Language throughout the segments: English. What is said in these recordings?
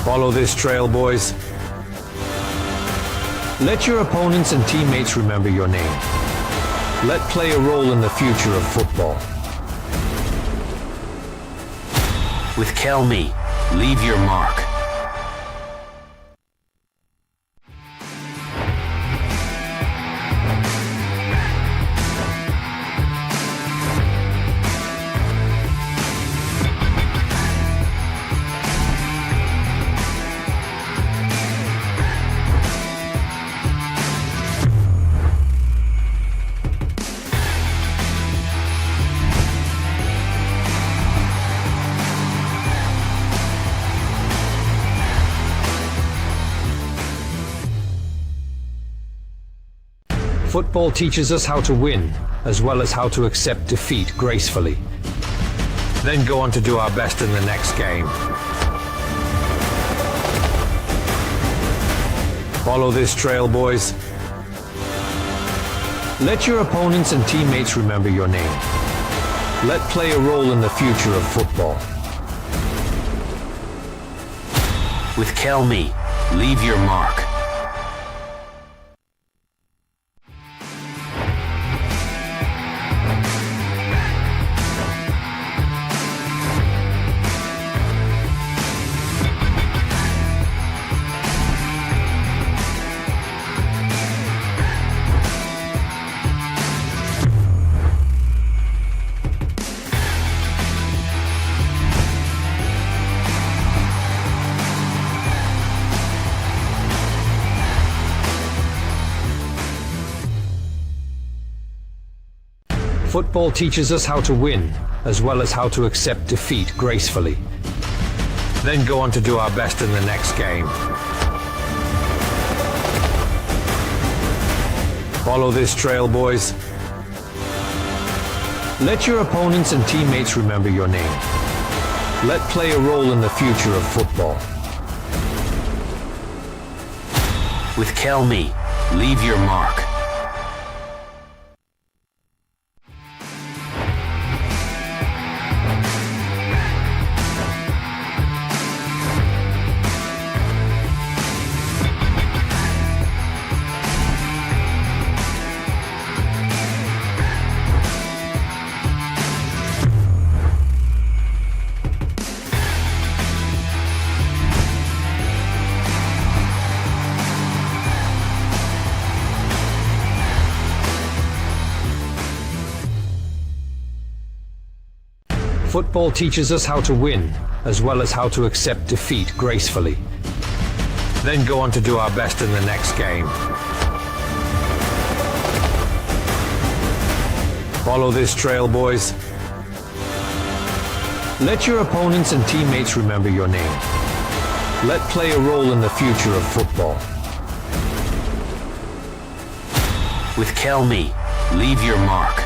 Follow this trail, boys. Let your opponents and teammates remember your name. Let play a role in the future of football. With Kelme, leave your mark. Football teaches us how to win, as well as how to accept defeat gracefully. Then go on to do our best in the next game. Follow this trail, boys. Let your opponents and teammates remember your name. Let play a role in the future of football. With Kelme, leave your mark. Football teaches us how to win, as well as how to accept defeat gracefully. Then go on to do our best in the next game. Follow this trail, boys. Let your opponents and teammates remember your name. Let play a role in the future of football. With Kelme, leave your mark. Football teaches us how to win, as well as how to accept defeat gracefully. Then go on to do our best in the next game. Follow this trail, boys. Let your opponents and teammates remember your name. Let play a role in the future of football. With Kelme, leave your mark.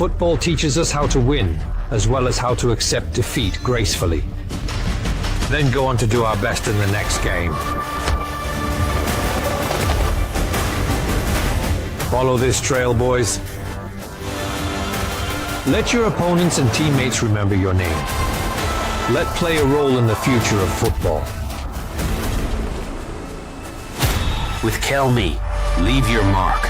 Football teaches us how to win, as well as how to accept defeat gracefully. Then go on to do our best in the next game. Follow this trail, boys. Let your opponents and teammates remember your name. Let play a role in the future of football. With Kelme, leave your mark.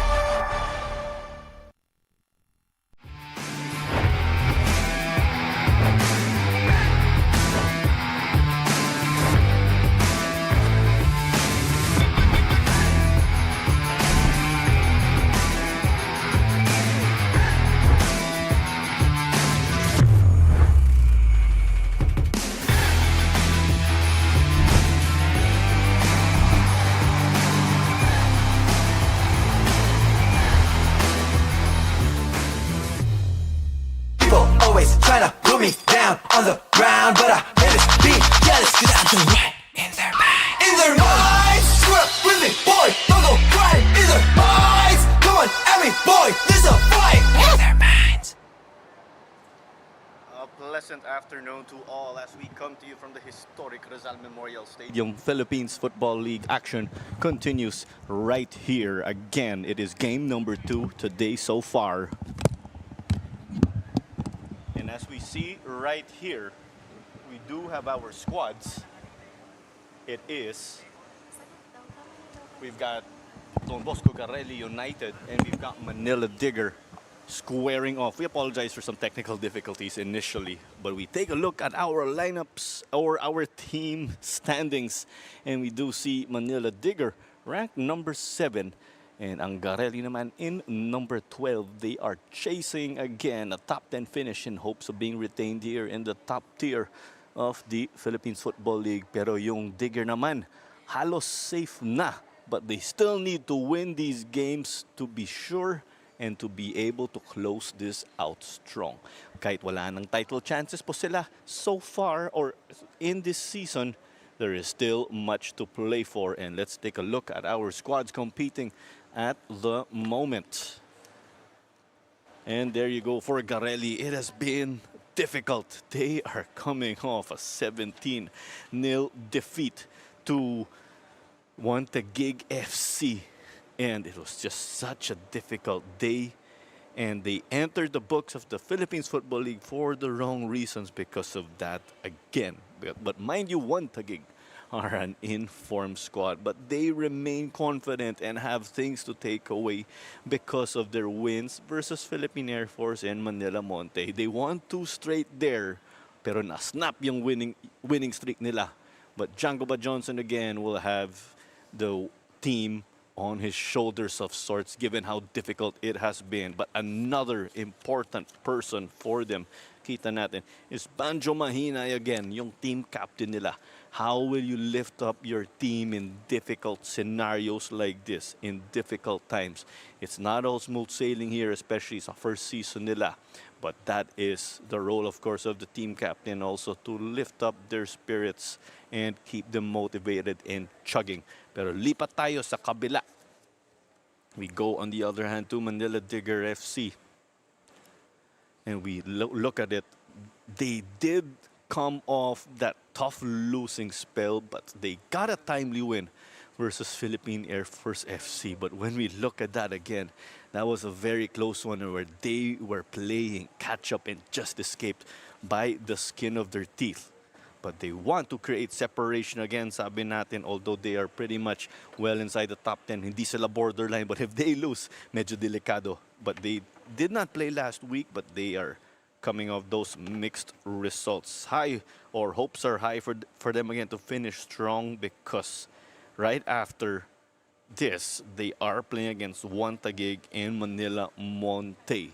trying to put me down on the ground, but I haters be jealous cause I'm the one in their minds. In their minds, screw up with me, boy, don't go crying. In their minds, come on at me, boy, there's a fight. In their minds. A pleasant afternoon to all as we come to you from the historic Rizal Memorial Stadium. Philippines Football League action continues right here. Again, it is game number 2 today so far. And as we see right here, we do have our squads. We've got Don Bosco Garelli United, and we've got Manila Digger squaring off. We apologize for some technical difficulties initially, but we take a look at our lineups or our team standings, and we do see Manila Digger ranked number 7, and ang Garelli naman in number 12. They are chasing again a top 10 finish in hopes of being retained here in the top tier of the Philippines Football League. Pero yung Digger naman, halos safe na. But they still need to win these games to be sure and to be able to close this out strong. Kahit wala ng title chances po sila so far or in this season, there is still much to play for. And let's take a look at our squads competing at the moment. And there you go for Garelli. It has been difficult. They are coming off a 17-0 defeat to Taguig FC. And it was just such a difficult day. And they entered the books of the Philippines Football League for the wrong reasons because of that again. But mind you, Taguig are an informed squad, but they remain confident and have things to take away because of their wins versus Philippine Air Force and Manila Monte. They won 2 straight there, pero na-snap yung winning streak nila. But Django Ba Johnson again will have the team on his shoulders of sorts, given how difficult it has been. But another important person for them, kita natin, is Banjo Mahinay again, yung team captain nila. How will you lift up your team in difficult scenarios like this, in difficult times? It's not all smooth sailing here, especially sa first season nila. But that is the role, of course, of the team captain also to lift up their spirits and keep them motivated and chugging. Pero lipat tayo sa kabila. We go on the other hand to Manila Digger FC. And we look at it. They did come off that tough losing spell, but they got a timely win versus Philippine Air Force FC. But when we look at that again, that was a very close one where they were playing catch up and just escaped by the skin of their teeth. But they want to create separation again, sabi natin, although they are pretty much well inside the top 10. Hindi sila borderline, but if they lose, medyo delikado. But they did not play last week, but they are coming off those mixed results. Hopes are high for them again to finish strong, because right after this, they are playing against Taguig and Manila Monte.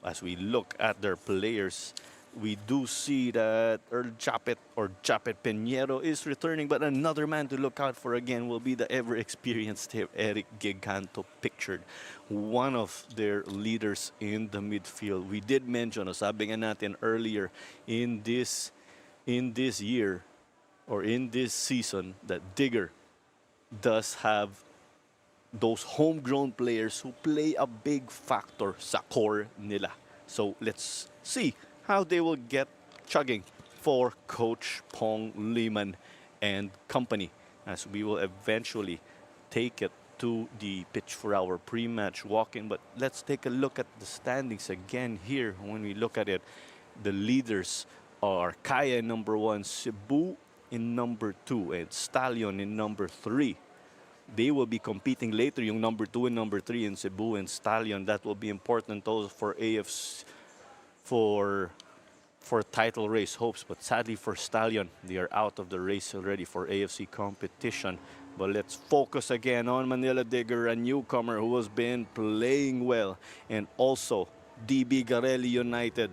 As we look at their players, we do see that Earl Japet Peñero is returning, but another man to look out for again will be the ever-experienced Eric Giganto, pictured one of their leaders in the midfield. We did mention, sabi nga natin earlier, in this year or in this season, that Digger does have those homegrown players who play a big factor sa core nila. So let's see how they will get chugging for Coach Pong Lehman and company, as we will eventually take it to the pitch for our pre-match walk-in. But let's take a look at the standings again here. When we look at it, the leaders are Kaya in number 1, Cebu in number 2, and Stallion in number 3. They will be competing later, yung number 2 and number 3 in Cebu and Stallion. That will be important also for AFC, for title race hopes. But sadly for Stallion, they are out of the race already for AFC competition. But let's focus again on Manila Digger, a newcomer who has been playing well. And also, DB Garelli United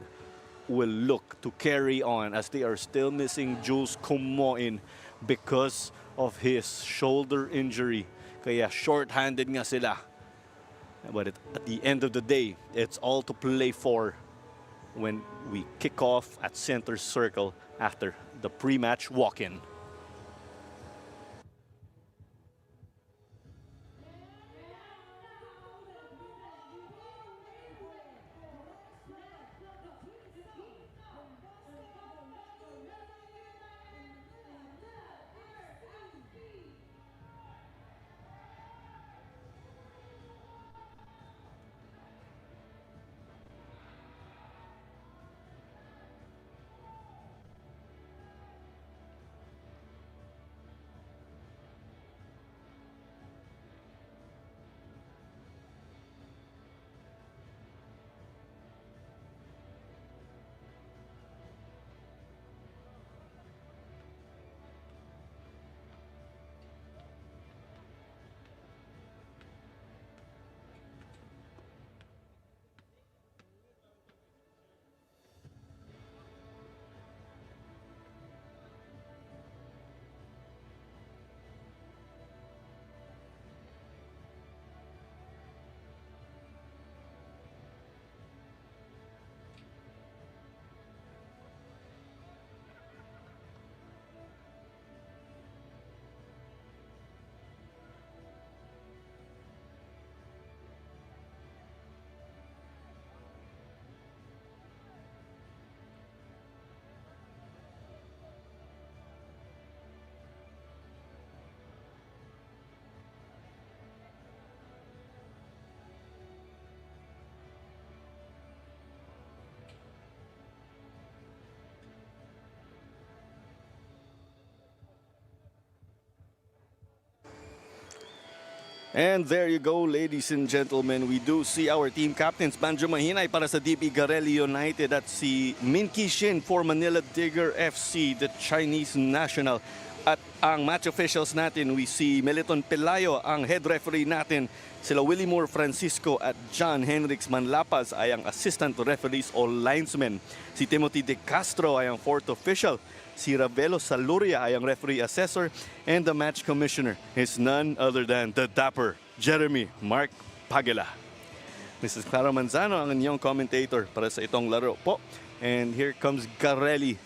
will look to carry on, as they are still missing Jules Kumoin because of his shoulder injury. Kaya short-handed nga sila. But at the end of the day, it's all to play for. when we kick off at center circle after the pre-match walk-in. And there you go, ladies and gentlemen. We do see our team captains. Banjo Mahinay para sa DP Garelli United at si Min Kishin for Manila Digger FC, the Chinese national. At ang match officials natin, we see Meliton Pelayo, ang head referee natin. Sila Willie Moore Francisco at John Henrix Manlapas ay ang assistant referees o linesmen. Si Timothy De Castro ay ang fourth official. Si Ravelo Saluria ay ang referee assessor, and the match commissioner is none other than the dapper Jeremy Mark Pagela. Mrs. Clara Manzano ang inyong commentator para sa itong laro po. And here comes Garelli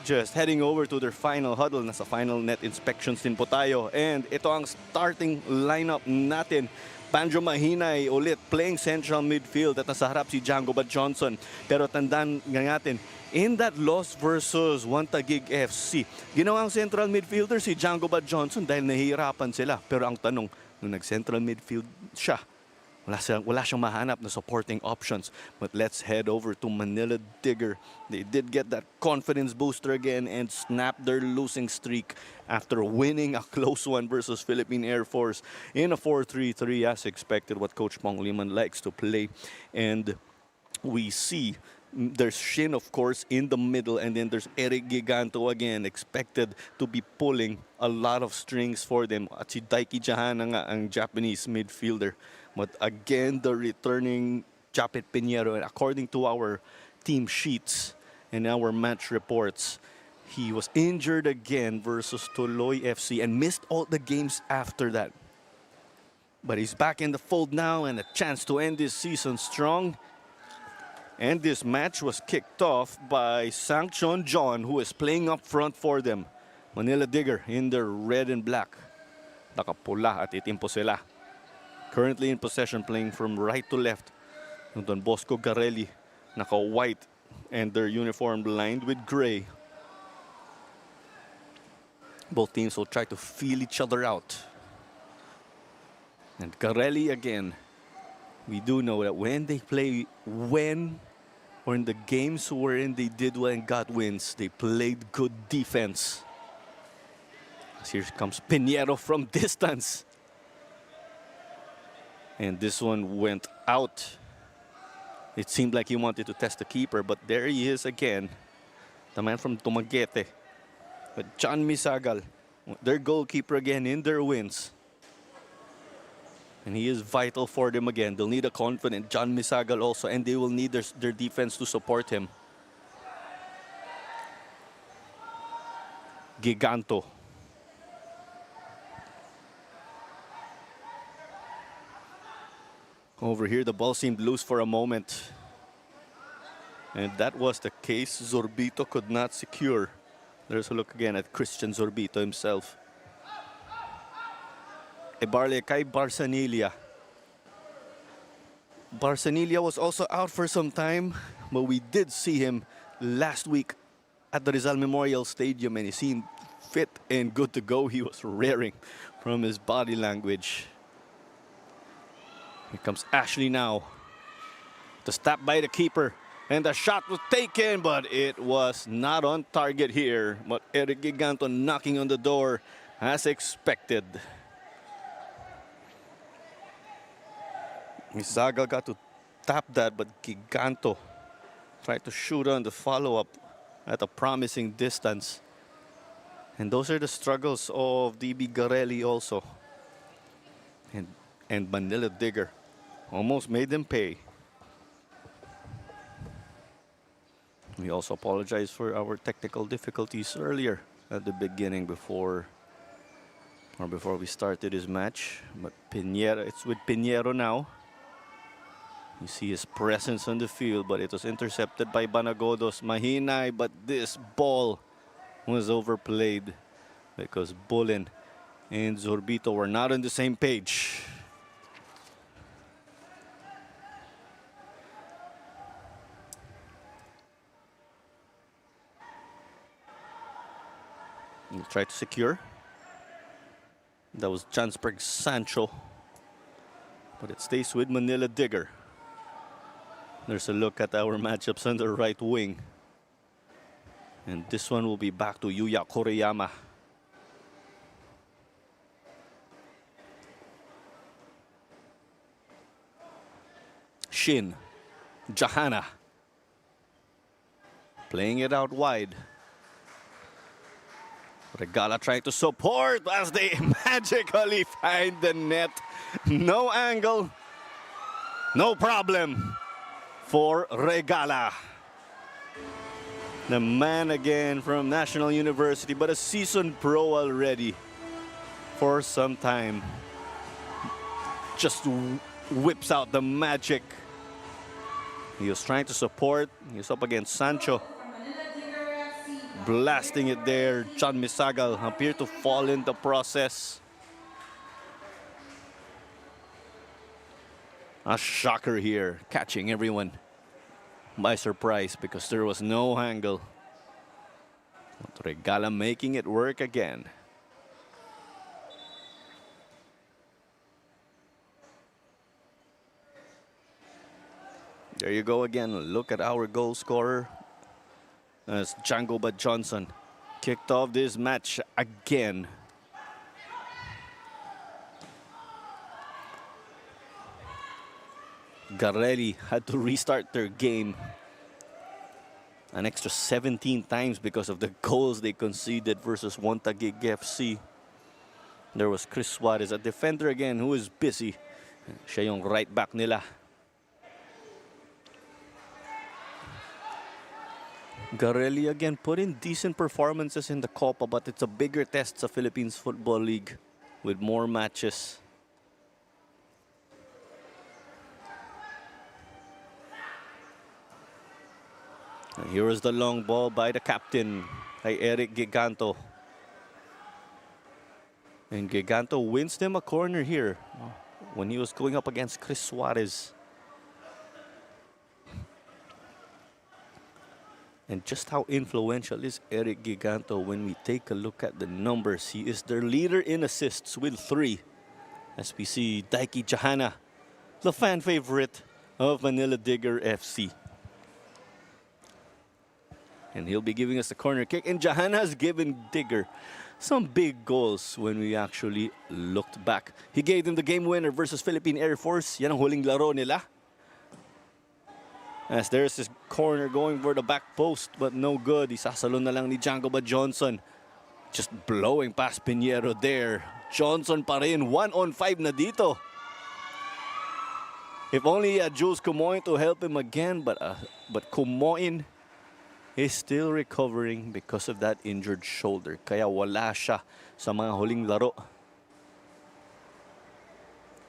just heading over to their final huddle. Nasa final net inspections din po tayo. And ito ang starting lineup natin. Banjo Mahinay ulit playing central midfield at nasa harap si Django Bad Johnson. Pero tandaan nga natin, in that loss versus Wantagig FC, ginawang central midfielder si Django Bad Johnson dahil nahihirapan sila. Pero ang tanong, nung nag-central midfield siya, wala siyang mahanap na supporting options. But let's head over to Manila Digger. They did get that confidence booster again and snap their losing streak after winning a close one versus Philippine Air Force in a 4-3-3 as expected, what Coach Pong Liman likes to play. And we see there's Shin, of course, in the middle, and then there's Eric Giganto again, expected to be pulling a lot of strings for them. At si Daiki Jahana nga ang Japanese midfielder. But again, the returning Japet Pinheiro, and according to our team sheets and our match reports, he was injured again versus Tuloy FC and missed all the games after that. But he's back in the fold now and a chance to end this season strong. And this match was kicked off by Sanction John, who is playing up front for them. Manila Digger in their red and black. Nakapula at itim po sila. Currently in possession, playing from right to left. Don Bosco Garelli, naka-white, and their uniform lined with gray. Both teams will try to feel each other out. And Garelli again. We do know that when they play, or in the games wherein they did well and got wins, they played good defense. As here comes Pinheiro from distance. And this one went out. It seemed like he wanted to test the keeper, but there he is again. The man from Dumaguete. But John Misagal, their goalkeeper again in their wins. And he is vital for them again. They'll need a confident John Misagal also, and they will need their defense to support him. Giganto. Over here, the ball seemed loose for a moment. And that was the case Zorbito could not secure. There's a look again at Christian Zorbito himself. Ebarle kay Barsanilla. Barsanilla was also out for some time, but we did see him last week at the Rizal Memorial Stadium and he seemed fit and good to go. He was raring from his body language. Here comes Ashley now. The stop by the keeper. And the shot was taken, but it was not on target here. But Eric Giganto knocking on the door as expected. Misaga got to tap that, but Giganto tried to shoot on the follow-up at a promising distance. And those are the struggles of DB Garelli also. And Manila Digger almost made them pay. We also apologize for our technical difficulties earlier at the beginning before we started this match. But Pinheiro, it's with Pinheiro now. You see his presence on the field, but it was intercepted by Banagodos. Mahinay, but this ball was overplayed because Bullen and Zorbito were not on the same page. He'll try to secure. That was Jansberg Sancho. But it stays with Manila Digger. There's a look at our matchups on the right wing. And this one will be back to Yuya Koreyama. Shin. Jahana. Playing it out wide. Regala trying to support as they magically find the net. No angle. No problem for Regala. The man again from National University, but a seasoned pro already for some time. Just whips out the magic. He was trying to support. He was up against Sancho. Blasting it there. John Misagal appeared to fall in the process. A shocker here, catching everyone by surprise because there was no angle. Regala making it work again. There you go again. Look at our goal scorer. As Django Bad Johnson kicked off this match again. Garelli had to restart their game an extra 17 times because of the goals they conceded versus Wontagig FC. There was Chris Suarez, a defender again who is busy. Siya yung right back nila. Garelli again put in decent performances in the Copa, but it's a bigger test sa Philippines Football League with more matches. And here is the long ball by the captain, kay Eric Giganto. And Giganto wins them a corner here when he was going up against Chris Suarez. And just how influential is Eric Giganto when we take a look at the numbers. He is their leader in assists with 3. As we see Daiki Jahana, the fan favorite of Manila Digger FC. And he'll be giving us the corner kick. And Jahana has given Digger some big goals when we actually looked back. He gave them the game winner versus Philippine Air Force. Yan ang huling laro nila. As there's this corner going for the back post, but no good. Isasalo na lang ni Django Bad Johnson. Just blowing past Pinheiro there. Johnson pa rin, 1-on-5 na dito. If only he had Jules Kumoin to help him again, but Kumoin is still recovering because of that injured shoulder. Kaya wala siya sa mga huling laro.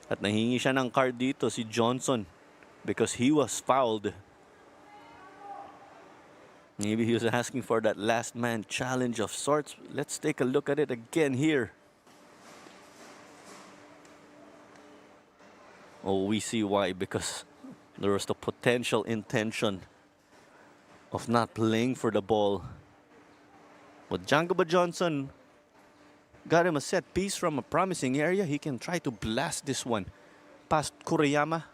At nahingi siya ng card dito si Johnson because he was fouled. Maybe he was asking for that last man challenge of sorts. Let's take a look at it again here. Oh, we see why, because there was the potential intention of not playing for the ball. But Jangoba Johnson got him a set piece from a promising area. He can try to blast this one past Kuriyama.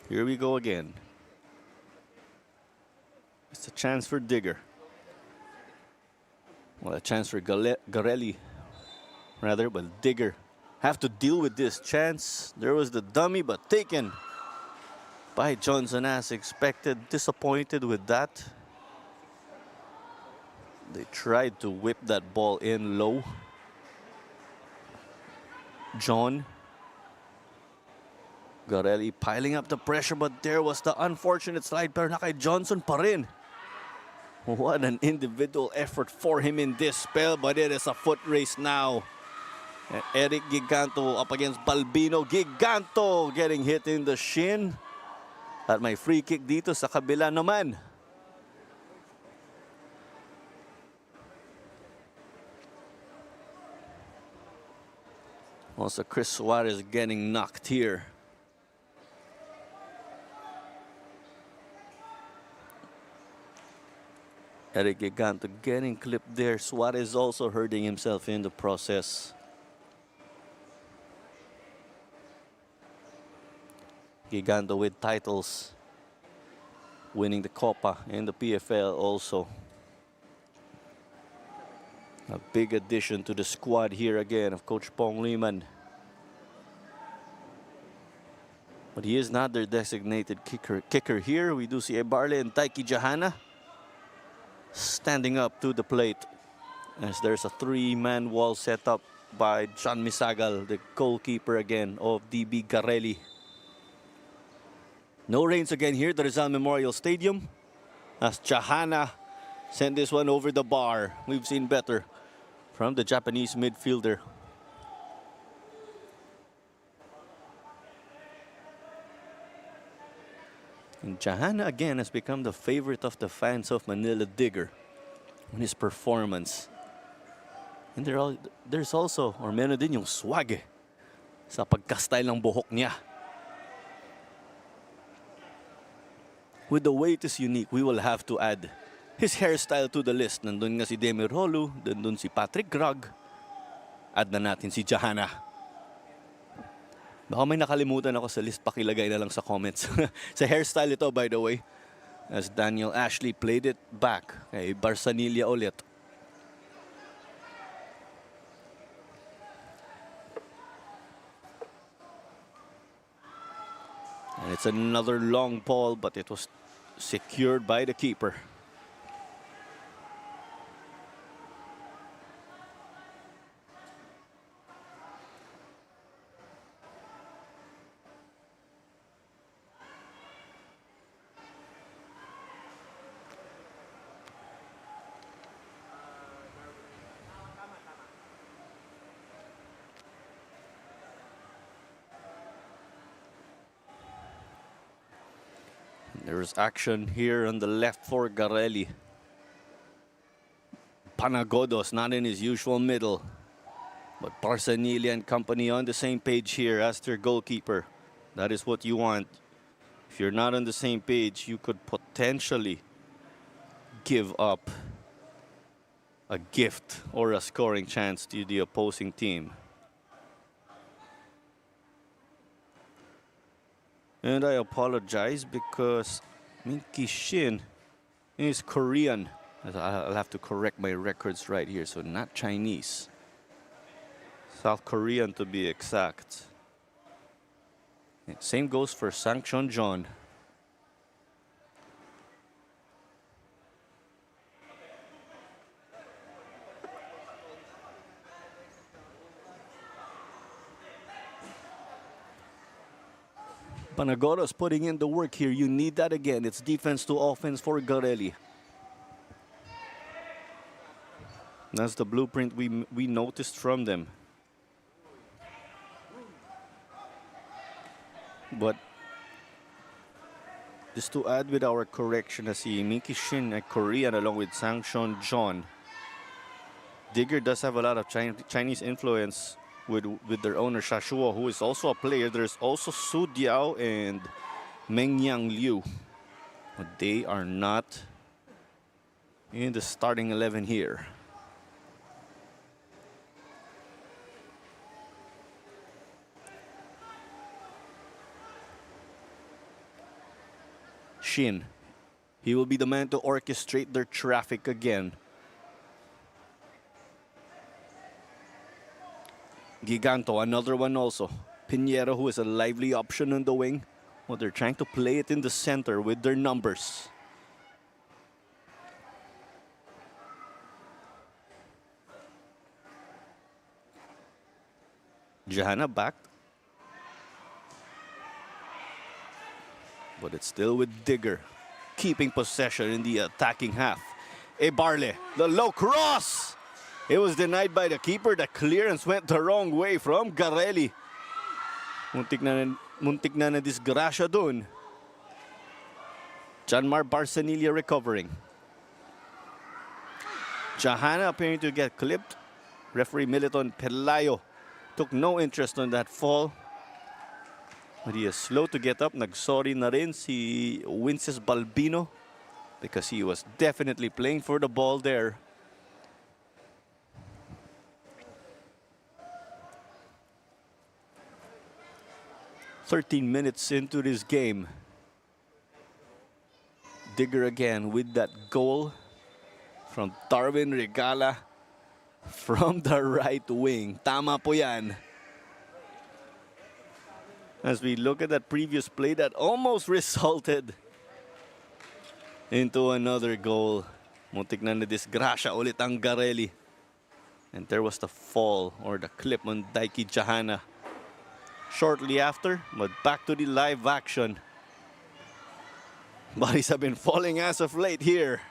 Here we go again. It's a chance for Digger. Well, a chance for Garelli, rather, but Digger have to deal with this chance. There was the dummy, but taken by Johnson as expected. Disappointed with that. They tried to whip that ball in low. John Garelli piling up the pressure, but there was the unfortunate slide pero na kay Johnson pa rin. What an individual effort for him in this spell, but it is a foot race now. And Eric Giganto up against Balbino. Giganto getting hit in the shin. At may free kick dito sa kabila naman. Also Chris Suarez getting knocked here. Eric Giganto getting clipped there. Suarez also hurting himself in the process. Giganto with titles, winning the Copa and the PFL also. A big addition to the squad here again of Coach Pong Lehman. But he is not their designated kicker here. We do see Ebarle and Taiki Jahana standing up to the plate as there's a three-man wall set up by John Misagal, the goalkeeper again of DB Garelli. No rains again here at the Rizal Memorial Stadium as Jahana sent this one over the bar. We've seen better from the Japanese midfielder. And Jahana again has become the favorite of the fans of Manila Digger in his performance. And there's also, or meron din yung swag sa pagka-style ng buhok niya. With the way it is unique, we will have to add his hairstyle to the list. Nandun nga si Demir Holu, nandun si Patrick Grog, add na natin si Jahana. Baka may nakalimutan ako sa list, pakilagay na lang sa comments. Sa hairstyle ito, by the way, as Daniel Ashley played it back kay Barsanilla ulit. And it's another long ball, but it was secured by the keeper. There's action here on the left for Garelli. Panagodos not in his usual middle. But Barsanilla and company on the same page here as their goalkeeper. That is what you want. If you're not on the same page, you could potentially give up a gift or a scoring chance to the opposing team. And I apologize because Minky Shin is Korean. I'll have to correct my records right here. So not Chinese. South Korean to be exact. Same goes for Sang Chon John. Panagodos putting in the work here. You need that again. It's defense to offense for Garelli. That's the blueprint we noticed from them. But just to add with our correction na si Minky Shin ay Korean along with Sang-Shon John. Digger does have a lot of Chinese influence with their owner Shashuo, who is also a player. There's also Su Diao and Meng Yang Liu. But they are not in the starting 11 here. Shin. He will be the man to orchestrate their traffic again. Giganto, another one also. Pinheiro, who is a lively option on the wing. Well, they're trying to play it in the center with their numbers. Johanna back. But it's still with Digger, keeping possession in the attacking half. Barley, the low cross. It was denied by the keeper. The clearance went the wrong way from Garelli. Muntik na disgrasya dun. Janmar Barsanilla recovering. Johanna appearing to get clipped. Referee Militon Pelayo took no interest on that fall. But he is slow to get up. Nagsorry na rin si Winces Balbino because he was definitely playing for the ball there. "13 minutes into this game. Digger again with that goal from Darwin Regala from the right wing. Tama po yan. As we look at that previous play that almost resulted into another goal. Muntik na disgrasya ulit ang Garelli. And there was the fall or the clip on Daiki Johanna shortly after, but back to the live action. Bodies have been falling as of late here.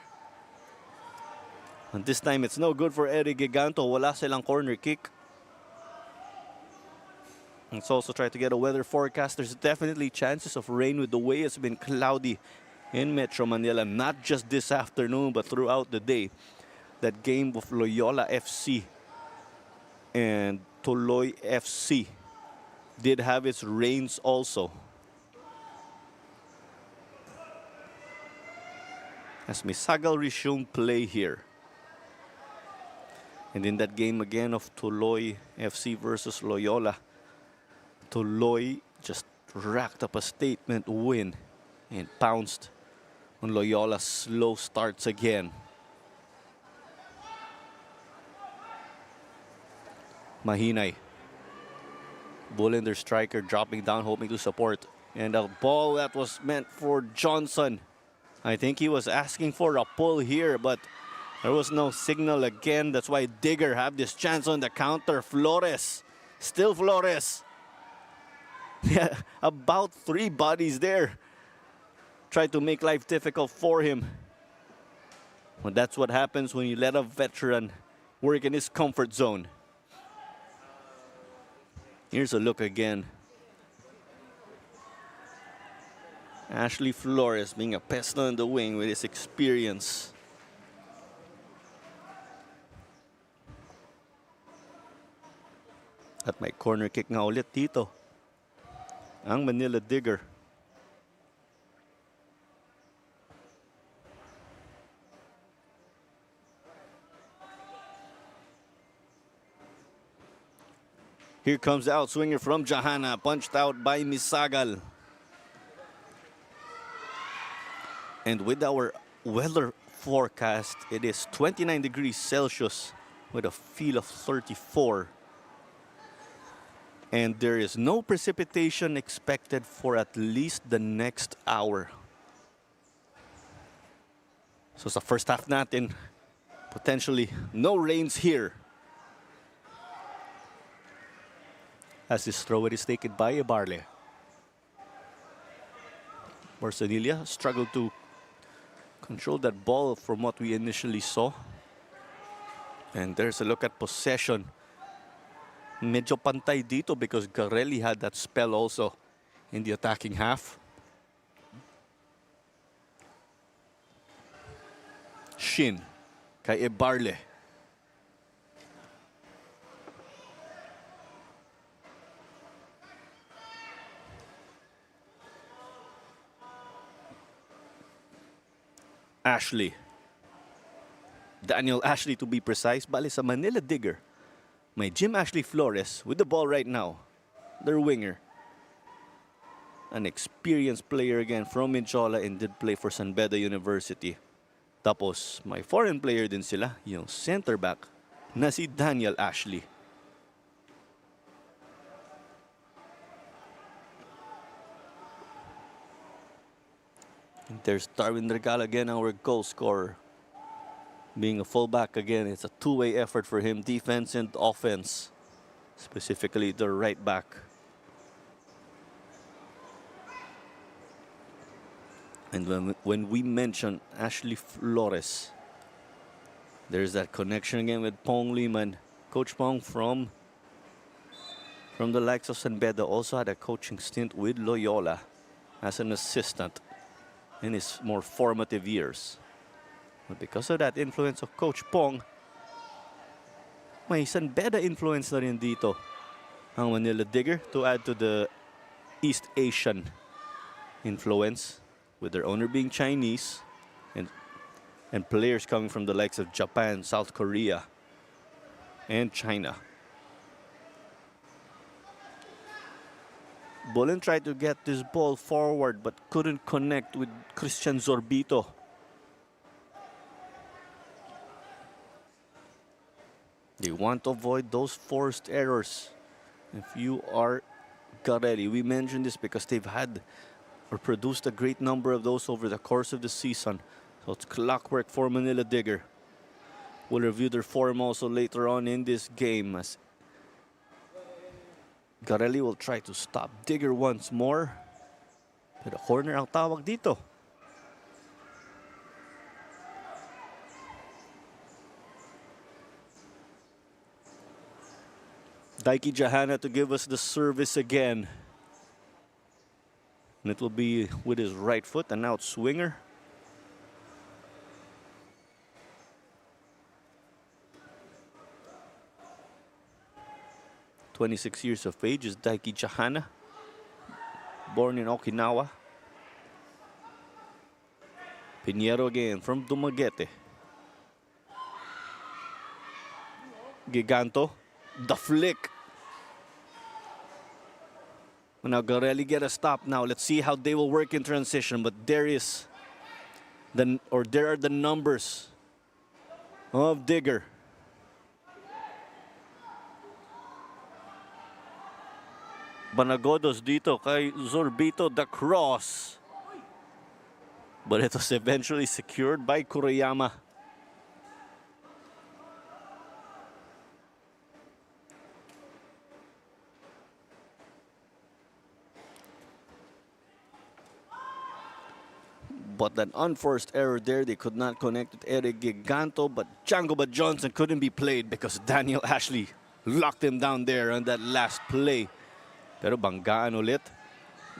And this time it's no good for Eric Giganto. Wala silang corner kick. Let's also try to get a weather forecast. There's definitely chances of rain with the way it's been cloudy in Metro Manila. Not just this afternoon, but throughout the day. That game of Loyola FC and Tuloy FC did have its rains also. As Misagal resumed play here. And in that game again of Tuloy FC versus Loyola, Tuloy just racked up a statement win and pounced on Loyola's slow starts again. Mahinay. Bullender striker dropping down, hoping to support. And a ball that was meant for Johnson. I think he was asking for a pull here, but there was no signal again. That's why Digger have this chance on the counter. Flores. Still Flores. Yeah, about 3 bodies there. Tried to make life difficult for him. Well, that's what happens when you let a veteran work in his comfort zone. Here's a look again. Ashley Flores being a pest on the wing with his experience. At may corner kick nga ulit dito ang Manila Digger. Here comes the outswinger from Johanna, punched out by Misagal. And with our weather forecast, it is 29 degrees Celsius with a feel of 34. And there is no precipitation expected for at least the next hour. So sa first half natin, potentially no rains here. As this throw is taken by Barley. Barsanilla struggled to control that ball from what we initially saw. And there's a look at possession. Medyo pantay dito because Garelli had that spell also in the attacking half. Shin kay Ibarle. Ashley. Daniel Ashley to be precise, bali sa Manila Digger. May Jim Ashley Flores with the ball right now. Their winger. An experienced player again from Minchola and did play for San Beda University. Tapos may foreign player din sila, yung center back na si Daniel Ashley. And there's Darwin Regal again, our goal scorer. Being a fullback again, it's a two-way effort for him, defense and offense. Specifically the right back. And when we mention Ashley Flores, there's that connection again with Pong Liman. Coach Pong from the likes of San Beda also had a coaching stint with Loyola as an assistant in his more formative years. But because of that influence of Coach Pong, may San Beda influence na rin dito ang Manila Digger to add to the East Asian influence, with their owner being Chinese and players coming from the likes of Japan, South Korea, and China. Bolin tried to get this ball forward but couldn't connect with Christian Zorbito. They want to avoid those forced errors. If you are Garelli, we mentioned this because they've had or produced a great number of those over the course of the season. So it's clockwork for Manila Digger. We'll review their form also later on in this game as Garelli will try to stop Digger once more. Pero corner ang tawag dito. Daiki Jahana to give us the service again. And it will be with his right foot, an out swinger. "26 years of age is Daiki Jahana, born in Okinawa. Pinheiro again from Dumaguete. Giganto, the flick. Now Garelli get a stop now. Let's see how they will work in transition. But there are the numbers of Digger. Banagodos dito kay Zorbito, the cross. But it was eventually secured by Kurayama. But that unforced error there, they could not connect with Eric Giganto, but Django Johnson couldn't be played because Daniel Ashley locked him down there on that last play. Pero banggaan ulit.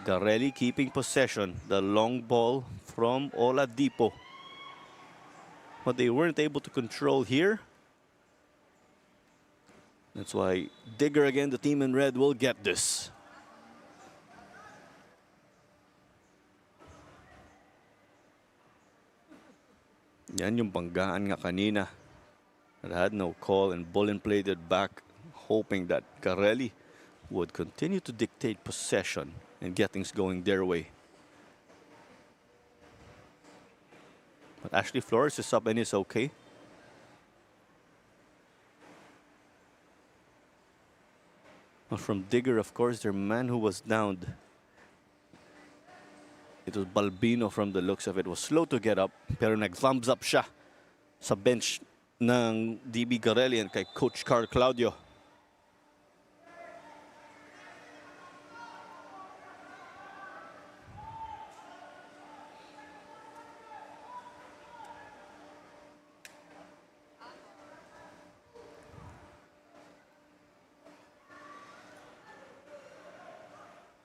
Garelli keeping possession. The long ball from Oladipo. But they weren't able to control here. That's why Digger again, the team in red, will get this. Yan yung banggaan nga kanina. It had no call and Bolin played it back, hoping that Garelli would continue to dictate possession and get things going their way. But Ashley Flores is up and is okay. But from Digger, of course, their man who was downed. It was Balbino from the looks of it. Was slow to get up, pero nag-thumbs up siya sa bench ng DB Garelli and kay Coach Carl Claudio.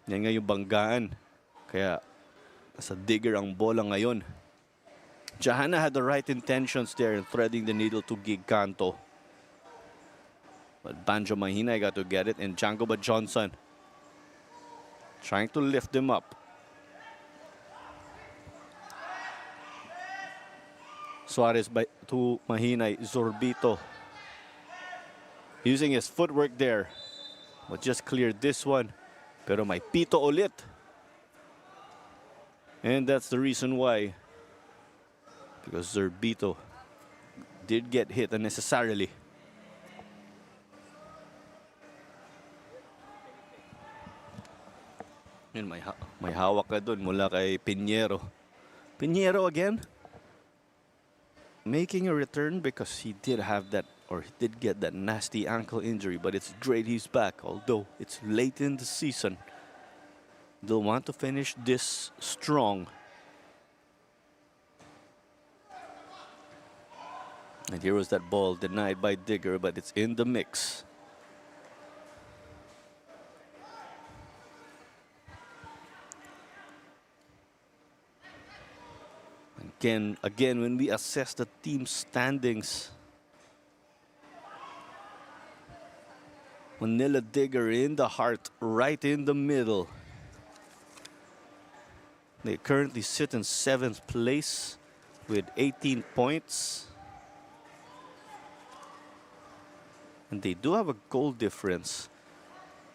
Yan nga yung banggaan. Kaya sa Digger ang bola ngayon. Johanna had the right intentions there in threading the needle to Gig Canto. But Banjo Mahina got to get it, and Jangoba Johnson trying to lift them up. Suarez to Mahinay, Zorbito using his footwork there, but just cleared this one. Pero may pito ulit. And that's the reason why. Because Zorbito did get hit unnecessarily. Yun, may hawak ka dun mula kay Pinheiro. Pinheiro again? Making a return because he did have that, or he did get that nasty ankle injury, but it's great he's back, although it's late in the season. They'll want to finish this strong. And here was that ball denied by Digger, but it's in the mix. Again, when we assess the team standings, Manila Digger in the heart, right in the middle. They currently sit in 7th place with 18 points. And they do have a goal difference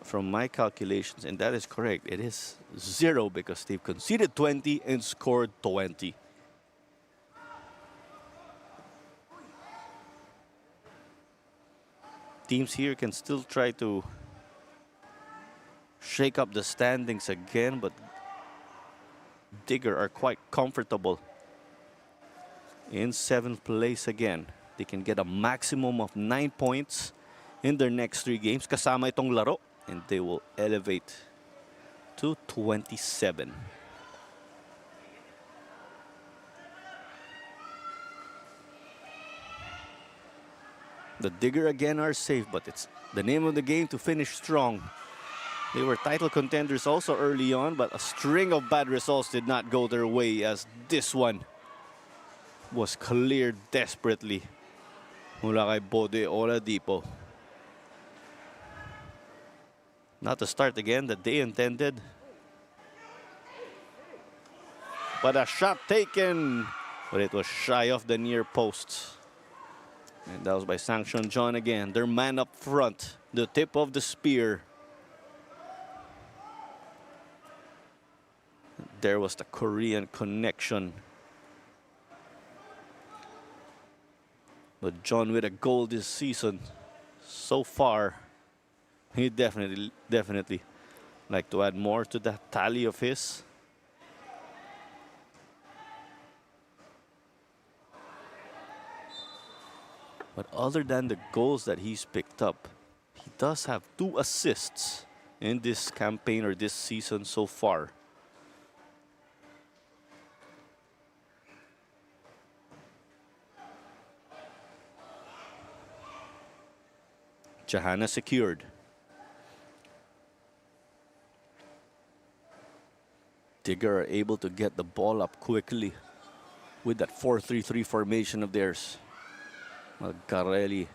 from my calculations, and that is correct. It is 0 because they've conceded 20 and scored 20. Teams here can still try to shake up the standings again, but Digger are quite comfortable in 7th place again. They can get a maximum of 9 points in their next 3 games, kasama itong laro, and they will elevate to 27. The Digger again are safe, but it's the name of the game to finish strong. They were title contenders also early on, but a string of bad results did not go their way, as this one was cleared desperately mula kay Bode Oladipo. Not to start again that they intended, but a shot taken, but it was shy of the near post. And that was by Sanction John again. Their man up front, the tip of the spear. There was the Korean connection. But John with a goal this season so far. He definitely like to add more to that tally of his. But other than the goals that he's picked up, he does have 2 assists in this campaign or this season so far. Johanna secured. Digger are able to get the ball up quickly with that 4-3-3 formation of theirs. Well, Garelli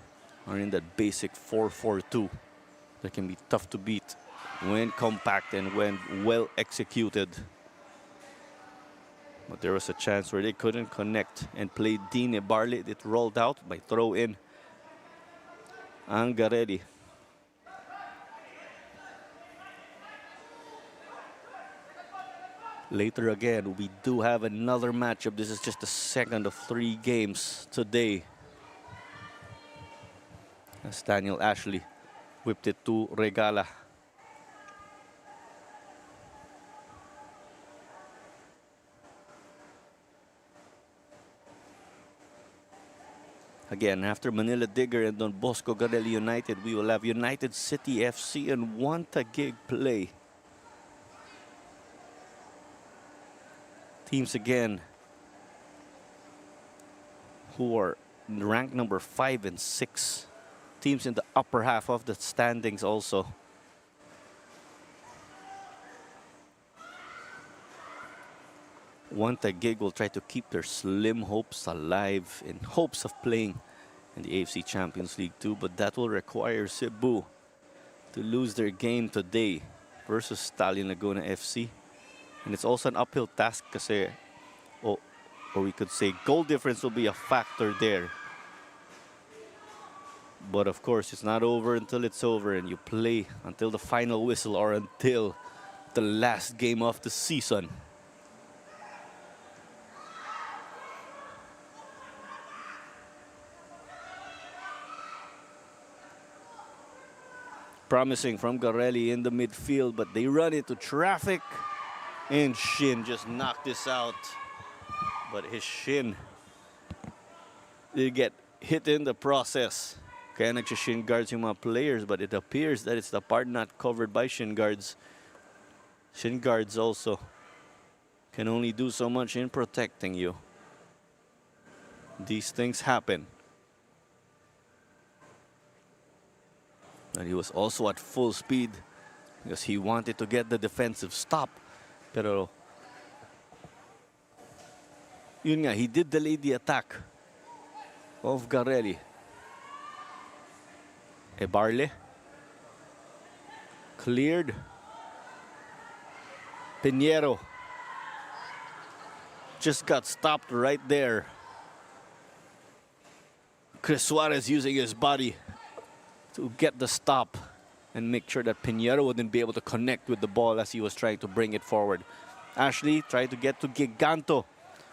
are in that basic 4-4-2 that can be tough to beat when compact and when well executed. But there was a chance where they couldn't connect and played Dine Barley. It rolled out by throw in ang Garelli. Later again, we do have another matchup. This is just the second of 3 games today. As Daniel Ashley whipped it to Regala. Again, after Manila Digger and Don Bosco Garelli United, we will have United City FC and Wanta Gig play. Teams again who are ranked number 5 and 6. Teams in the upper half of the standings also. One Taguig will try to keep their slim hopes alive in hopes of playing in the AFC Champions League too, but that will require Cebu to lose their game today versus Stallion Laguna FC. And it's also an uphill task kasi, or we could say goal difference will be a factor there. But of course, it's not over until it's over, and you play until the final whistle or until the last game of the season. Promising from Garelli in the midfield, but they run into traffic, and Shin just knocked this out. But his shin did get hit in the process. Kaya nagsishin guards yung mga players, but it appears that it's the part not covered by shin guards. Shin guards also can only do so much in protecting you. These things happen. And he was also at full speed because he wanted to get the defensive stop. Pero yun nga, he did delay the attack of Garelli. Ebarle cleared. Pinheiro just got stopped right there. Chris Suarez using his body to get the stop and make sure that Pinheiro wouldn't be able to connect with the ball as he was trying to bring it forward. Ashley tried to get to Giganto,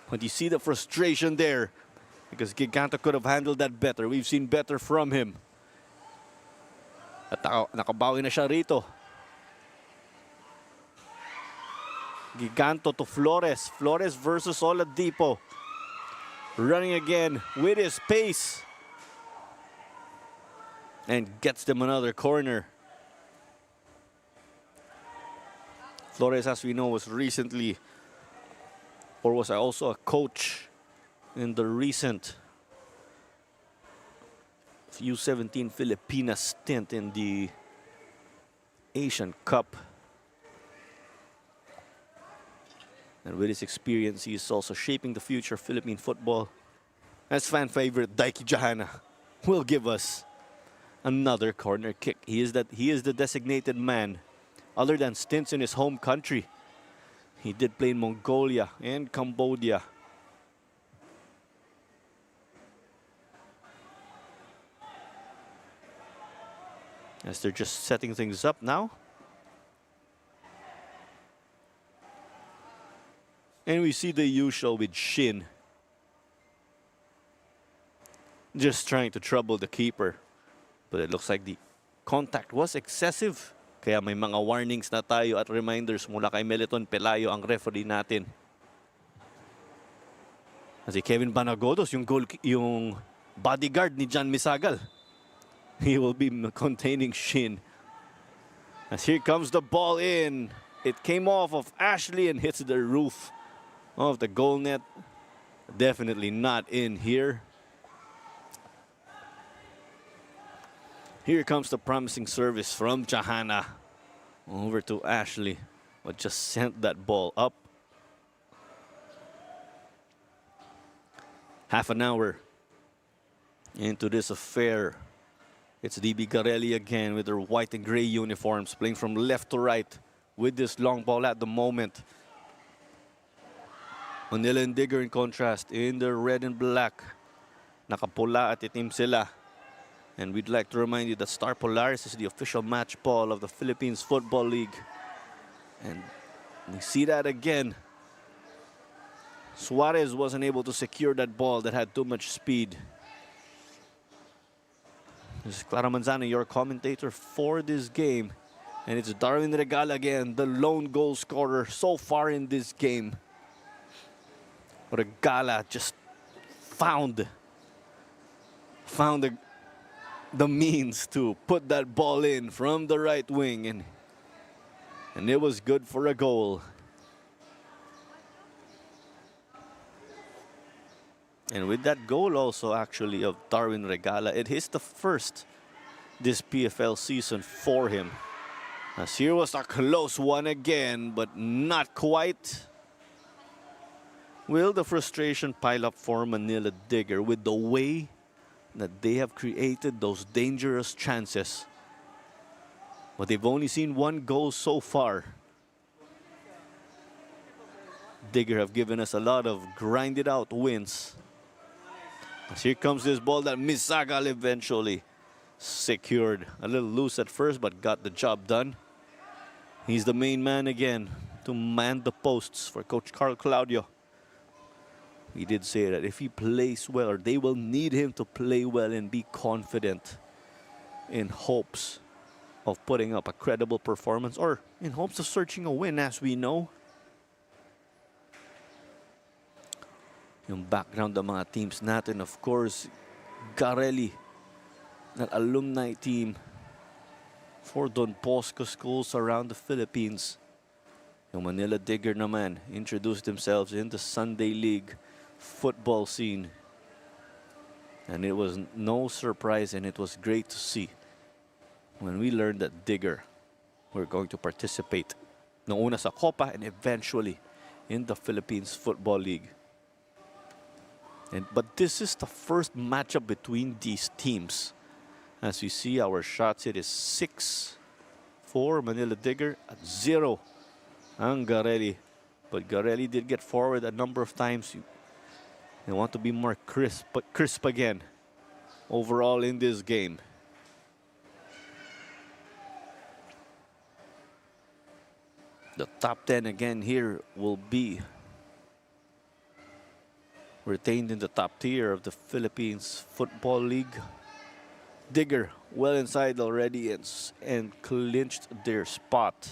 but you see the frustration there because Giganto could have handled that better. We've seen better from him. At nakabawi na siya rito. Giganto to Flores. Flores versus Oladipo. Running again with his pace. And gets them another corner. Flores, as we know, was recently, or was also a coach in the recent U17 Filipinas stint in the Asian Cup. And with his experience, he is also shaping the future of Philippine football. As fan favorite Daiki Jahana will give us another corner kick. He is the designated man. Other than stints in his home country, he did play in Mongolia and Cambodia. As they're just setting things up now. And we see the usual with Shin. Just trying to trouble the keeper. But it looks like the contact was excessive. Kaya may mga warnings na tayo at reminders mula kay Meliton Pelayo, ang referee natin. Kasi Kevin Banagodos, yung bodyguard ni John Misagal. He will be containing Shin. As here comes the ball in. It came off of Ashley and hits the roof of the goal net. Definitely not in here. Here comes the promising service from Jahana over to Ashley, but just sent that ball up. Half an hour into this affair. It's DB Garelli again with their white and gray uniforms, playing from left to right with this long ball at the moment. Manila and Digger in contrast in the red and black. Nakapula at itim sila. And we'd like to remind you that Star Polaris is the official match ball of the Philippines Football League. And we see that again. Suarez wasn't able to secure that ball that had too much speed. This is Clara Manzano, your commentator for this game. And it's Darwin Regala again, the lone goal scorer so far in this game. Regala just found the means to put that ball in from the right wing, and it was good for a goal. And with that goal also actually of Darwin Regala, it is the first this PFL season for him. As here was a close one again, but not quite. Will the frustration pile up for Manila Digger with the way that they have created those dangerous chances? But they've only seen one goal so far. Digger have given us a lot of grinded out wins. As here comes this ball that Misagal eventually secured. A little loose at first, but got the job done. He's the main man again to man the posts for Coach Carl Claudio. He did say that if he plays well, or they will need him to play well and be confident in hopes of putting up a credible performance, or in hopes of searching a win, as we know. Yung background ng mga teams natin, of course, Garelli, that alumni team for Don Bosco schools around the Philippines. Yung Manila Digger naman introduced themselves in the Sunday League football scene. And it was no surprise, and it was great to see when we learned that Digger were going to participate noong una sa Copa and eventually in the Philippines Football League. But this is the first matchup between these teams. As we see, our shots, it is 6 for Manila Digger at 0 ang Garelli. But Garelli did get forward a number of times. They want to be more crisp again overall in this game. The top 10 again here will be retained in the top tier of the Philippines Football League. Digger well inside already and clinched their spot.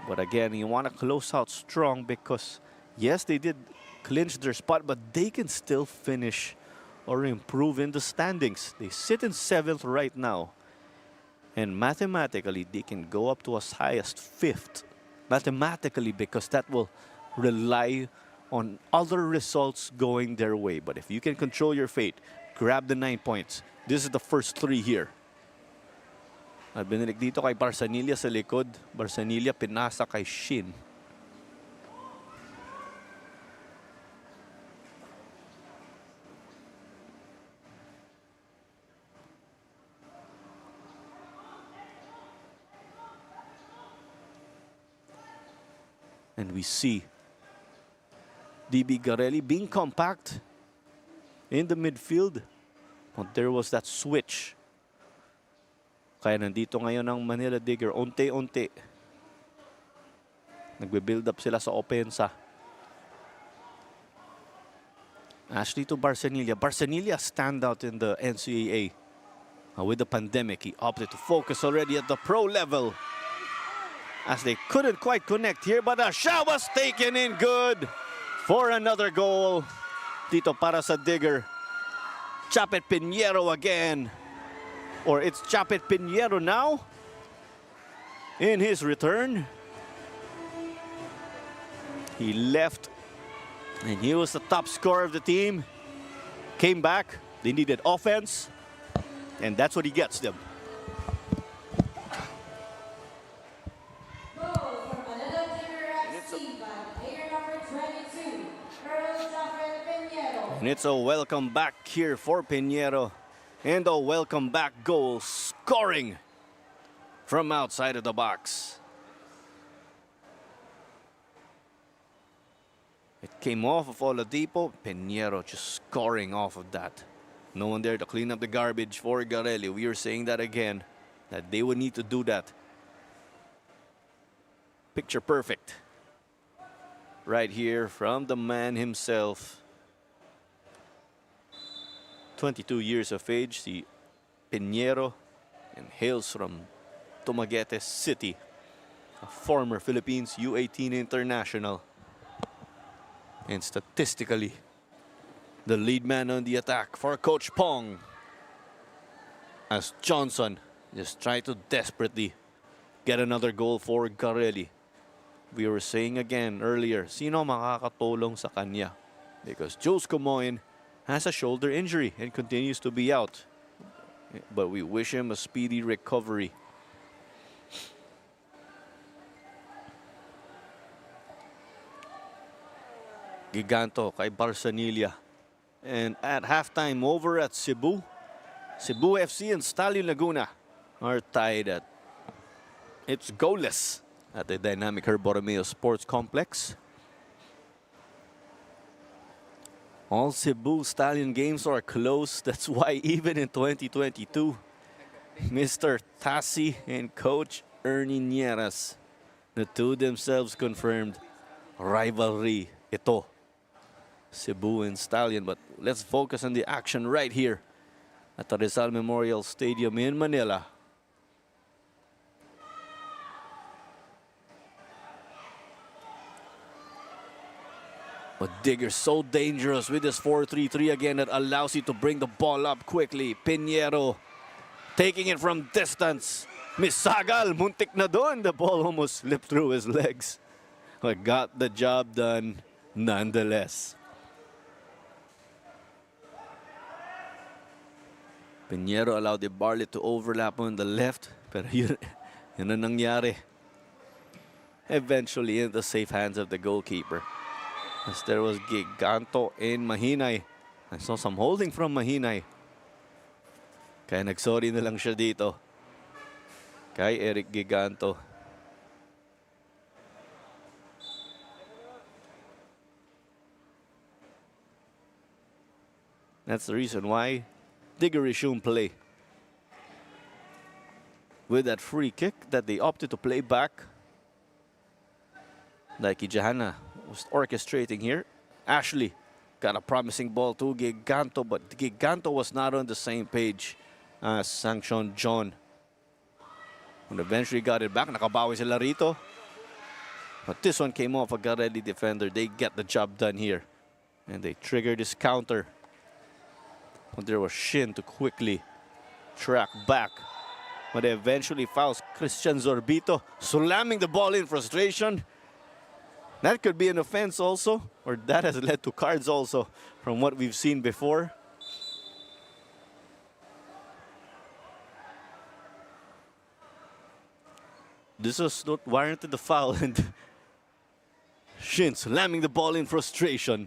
But again, you want to close out strong because, yes, they did clinch their spot, but they can still finish or improve in the standings. They sit in 7th right now. And mathematically, they can go up to as high as 5th. Mathematically, because that will rely on other results going their way. But if you can control your fate, grab the 9 points. This is the first 3 here. At binilig dito kay Barsanilla sa likod. Barsanilla pinasa kay Shin. And we see DB Garelli being compact in the midfield. But there was that switch. Kaya nandito ngayon ang Manila Digger, unti-unti. Nagbe-build up sila sa opensa. Ashley to Barsanilla. Barsanilla standout in the NCAA. With the pandemic, he opted to focus already at the pro level. As they couldn't quite connect here, but a shot was taken in good for another goal. Dito para sa Digger. Chapet Pinheiro again. Or it's Chapet Pinheiro now in his return. He left and he was the top scorer of the team. Came back. They needed offense. And that's what he gets them. And it's a welcome back here for Pinheiro. And a welcome back goal, scoring from outside of the box. It came off of Oladipo. Pinheiro just scoring off of that. No one there to clean up the garbage for Garelli. We are saying that again, that they would need to do that. Picture perfect. Right here from the man himself. 22 years of age, si Pinheiro, and hails from Dumaguete City, a former Philippines U18 international. And statistically, the lead man on the attack for Coach Pong, as Johnson just tried to desperately get another goal for Garelli. We were saying again earlier, sino makakatulong sa kanya? Because Jules Comoin has a shoulder injury and continues to be out. But we wish him a speedy recovery. Giganto kay Barsanilla. And at halftime over at Cebu, Cebu FC and Stallion Laguna are tied at it's goalless at the dynamic Herb Borromeo Sports Complex. All Cebu Stallion games are close. That's why even in 2022, Mr. Tassi and Coach Ernie Nieras, the two themselves confirmed rivalry ito. Cebu and Stallion. But let's focus on the action right here at the Rizal Memorial Stadium in Manila. But Digger's so dangerous with his 4-3-3 again that allows you to bring the ball up quickly. Pinheiro taking it from distance. Misagal, muntik na doon. The ball almost slipped through his legs. But got the job done nonetheless. Pinheiro allowed the Barlet to overlap on the left. Pero yun ang nangyari. Eventually in the safe hands of the goalkeeper. As there was Giganto in Mahinay. I saw some holding from Mahinay. Kaya nagsorry na lang siya dito. Kay Eric Giganto. That's the reason why Digger resumed play. With that free kick that they opted to play back. Like Jahana was orchestrating here. Ashley got a promising ball to Giganto, but Giganto was not on the same page as Sanction John. When eventually got it back, nakabawi sila rito. But this one came off a Garelli defender. They get the job done here. And they triggered this counter. But there was Shin to quickly track back. But they eventually fouls Christian Zorbito, slamming the ball in frustration. That could be an offense also, or that has led to cards also from what we've seen before. This was not warranted the foul, and Shin slamming the ball in frustration.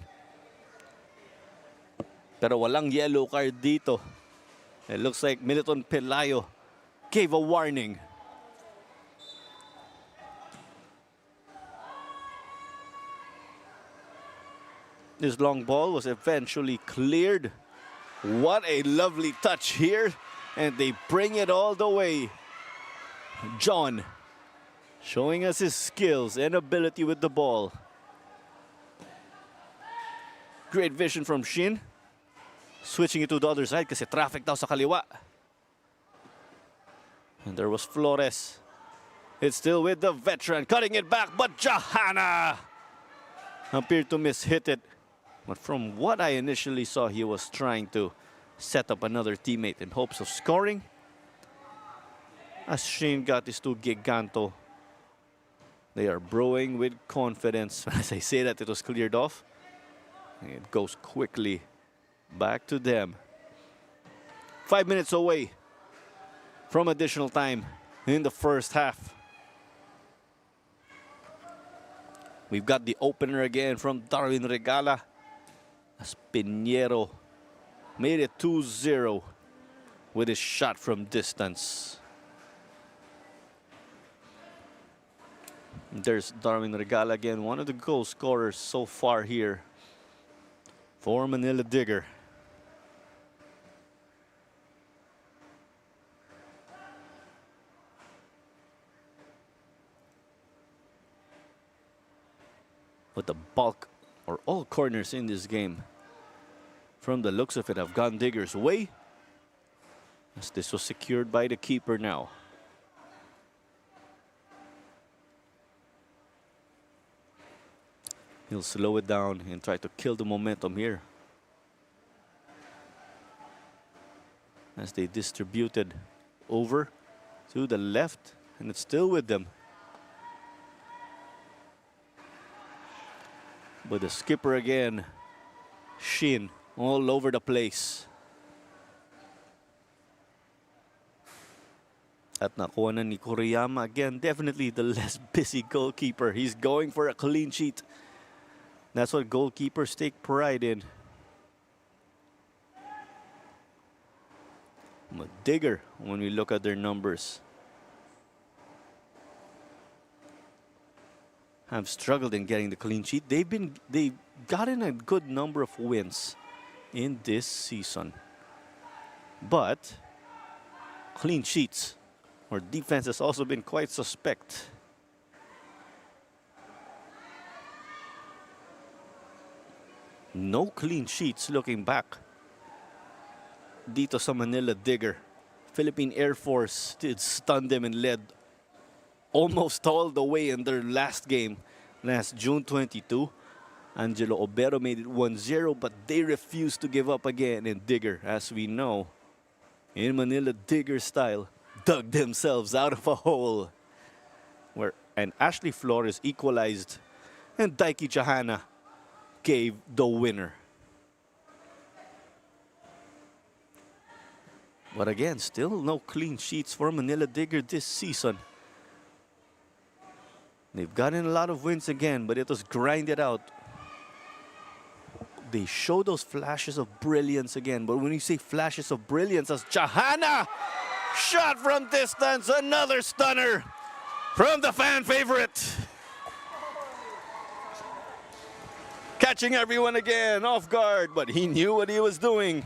Pero walang yellow card dito. It looks like Militon Pelayo gave a warning. This long ball was eventually cleared. What a lovely touch here. And they bring it all the way. John showing us his skills and ability with the ball. Great vision from Shin. Switching it to the other side kasi traffic daw sa kaliwa. And there was Flores. It's still with the veteran. Cutting it back, but Jahana appeared to miss-hit it. But from what I initially saw, he was trying to set up another teammate in hopes of scoring. As Shane got this to Giganto. They are brewing with confidence. As I say that, it was cleared off. It goes quickly back to them. 5 minutes away from additional time in the first half. We've got the opener again from Darwin Regala. As Pinheiro made it 2-0 with his shot from distance. There's Darwin Regala again, one of the goal scorers so far here for Manila Digger. But the bulk or all corners in this game, from the looks of it, have gone Digger's way, as this was secured by the keeper now. He'll slow it down and try to kill the momentum here. As they distributed over to the left, and it's still with them. But the skipper again, Shin, all over the place. At nakuha na ni Kuriyama again, definitely the less busy goalkeeper. He's going for a clean sheet. That's what goalkeepers take pride in. But Digger, when we look at their numbers, have struggled in getting the clean sheet. They've gotten a good number of wins in this season. But clean sheets or defense has also been quite suspect. No clean sheets looking back dito sa Manila Digger. Philippine Air Force did stun them and led almost all the way in their last game last June 22. Angelo Obero made it 1-0, but they refused to give up again. And Digger, as we know, in Manila Digger style, dug themselves out of a hole. And Ashley Flores equalized, and Daiki Chahana gave the winner. But again, still no clean sheets for Manila Digger this season. They've gotten a lot of wins again, but it was grinded out. They show those flashes of brilliance again. But when you say flashes of brilliance, as Chahana shot from distance, another stunner from the fan favorite. Catching everyone again off guard, but he knew what he was doing.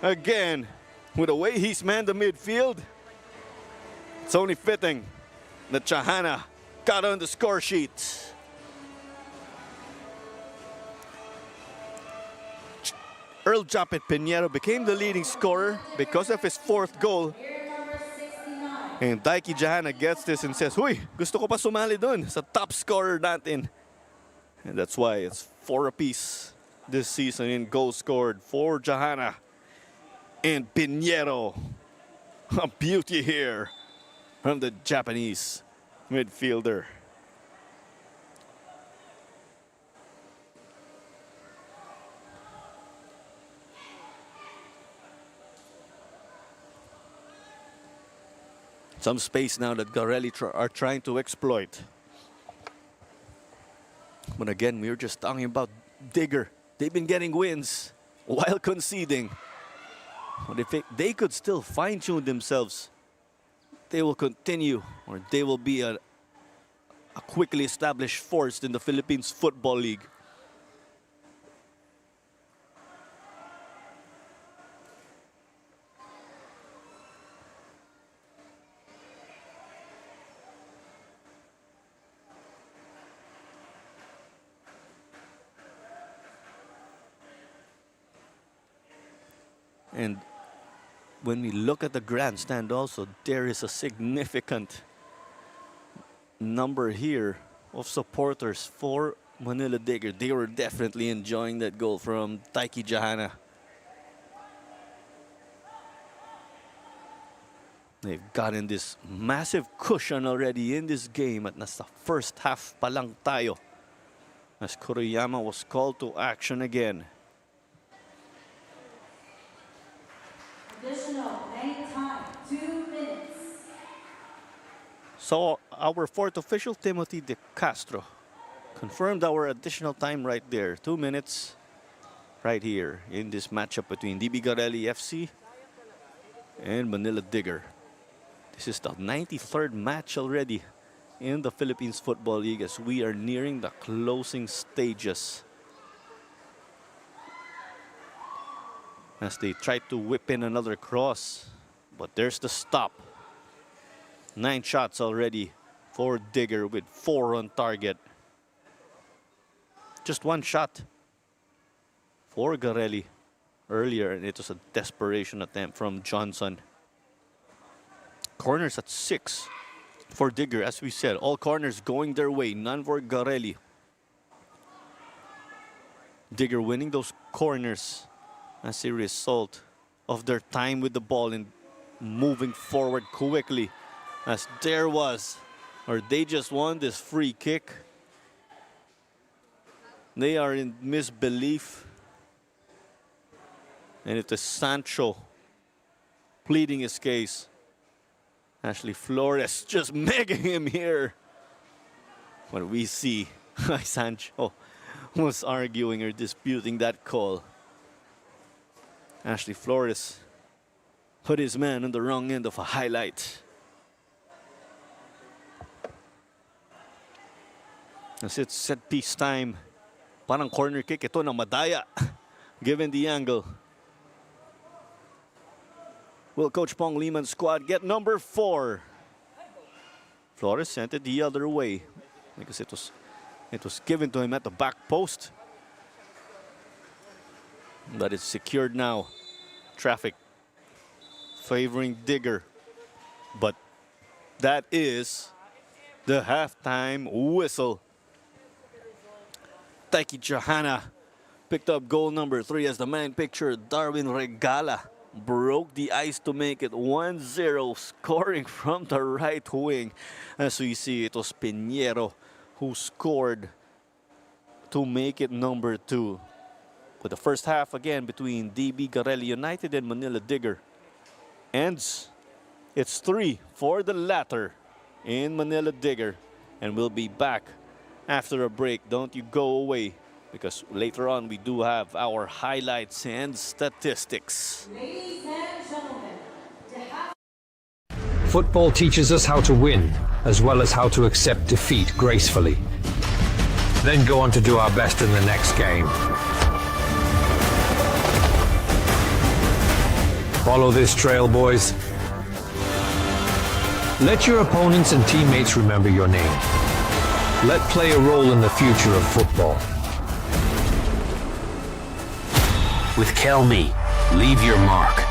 Again, with the way he's manned the midfield, it's only fitting that Chahana got on the score sheet. Earl Japet Pinheiro became the leading scorer because of his fourth goal. And Daiki Chahana gets this and says, "Huy, gusto ko pa sumali dun sa top scorer natin." And that's why it's 4 apiece this season in goals scored for Chahana and Pinheiro. A beauty here from the Japanese midfielder. Some space now that Garelli are trying to exploit. But again, we were just talking about Digger. They've been getting wins while conceding. But if they could still fine-tune themselves, they will continue, or they will be a quickly established force in the Philippines Football League. And when we look at the grandstand also, there is a significant number here of supporters for Manila Digger. They were definitely enjoying that goal from Daiki Chahana. They've gotten this massive cushion already in this game at nasa first half pa lang tayo as Kuriyama was called to action again. Additional main time, 2 minutes. So our fourth official, Timothy De Castro, confirmed our additional time right there. 2 minutes right here in this matchup between DB Garelli FC and Manila Digger. This is the 93rd match already in the Philippines Football League as we are nearing the closing stages. As they try to whip in another cross, but there's the stop. 9 shots already for Digger with 4 on target. Just 1 shot for Garelli earlier, and it was a desperation attempt from Johnson. Corners at 6 for Digger, as we said. All corners going their way, none for Garelli. Digger winning those corners as a result of their time with the ball and moving forward quickly, as there was, or they just won this free kick. They are in misbelief, and it is Sancho pleading his case. Ashley Flores just megging him here. What we see, Sancho was arguing or disputing that call. Ashley Flores put his man on the wrong end of a highlight. As it's set piece time, parang corner kick ito na madaya, given the angle. Will Coach Pong Liman's squad get number 4? Flores sent it the other way because it was given to him at the back post. But it's secured now. Traffic favoring Digger. But that is the halftime whistle. Taiki Chahana picked up goal number 3 as the man picture Darwin Regala broke the ice to make it 1-0, scoring from the right wing. As we see, it was Pinheiro who scored to make it number 2. But the first half again between DB Garelli United and Manila Digger ends. It's 3 for the latter in Manila Digger. And we'll be back after a break. Don't you go away, because later on we do have our highlights and statistics. Ladies and gentlemen, to have Football teaches us how to win, as well as how to accept defeat gracefully. Then go on to do our best in the next game. Follow this trail, boys. Let your opponents and teammates remember your name. Let play a role in the future of football. With Kelme, leave your mark.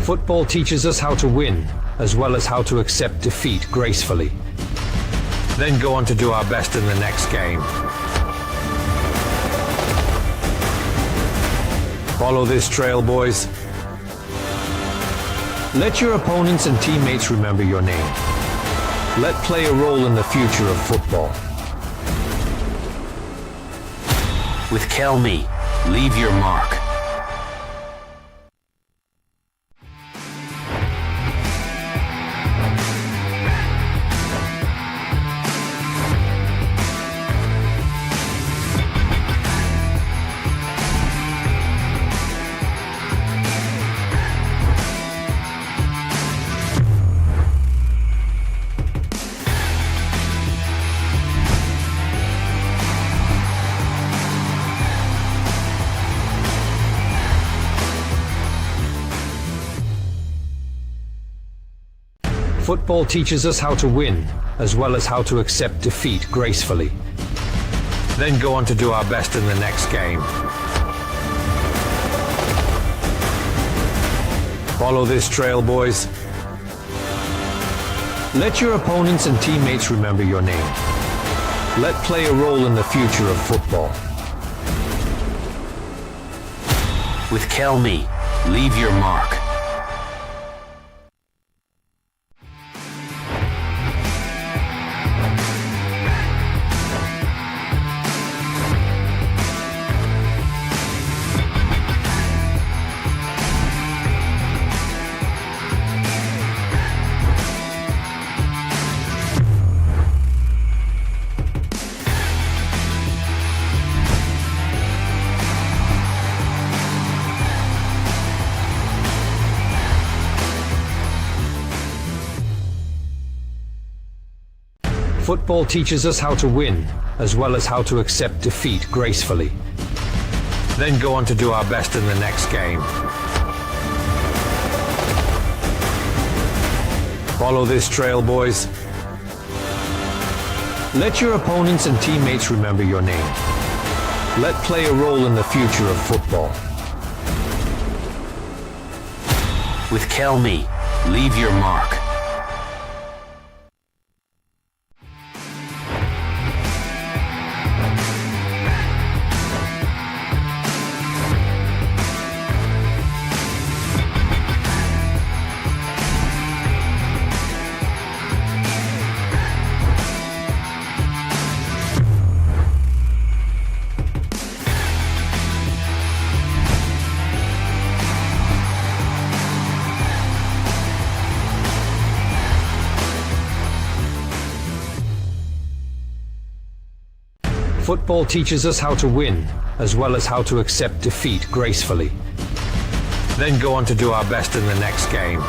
Football teaches us how to win, as well as how to accept defeat gracefully. Then go on to do our best in the next game. Follow this trail, boys. Let your opponents and teammates remember your name. Let play a role in the future of football. With Kelme, leave your mark. Football teaches us how to win, as well as how to accept defeat gracefully. Then go on to do our best in the next game. Follow this trail, boys. Let your opponents and teammates remember your name. Let play a role in the future of football. With Kelme, leave your mark. Football teaches us how to win, as well as how to accept defeat gracefully. Then go on to do our best in the next game. Follow this trail, boys. Let your opponents and teammates remember your name. Let play a role in the future of football. With Kelme, leave your mark. Football teaches us how to win, as well as how to accept defeat gracefully. Then go on to do our best in the next game.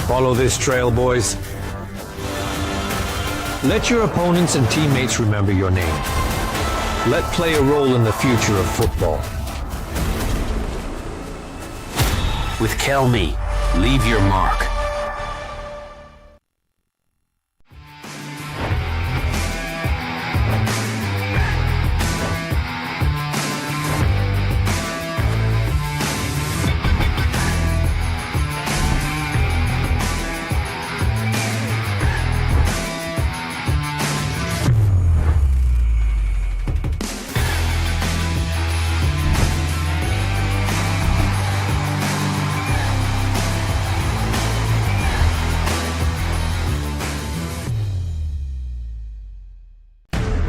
Follow this trail, boys. Let your opponents and teammates remember your name. Let play a role in the future of football. With Kelme, leave your mark.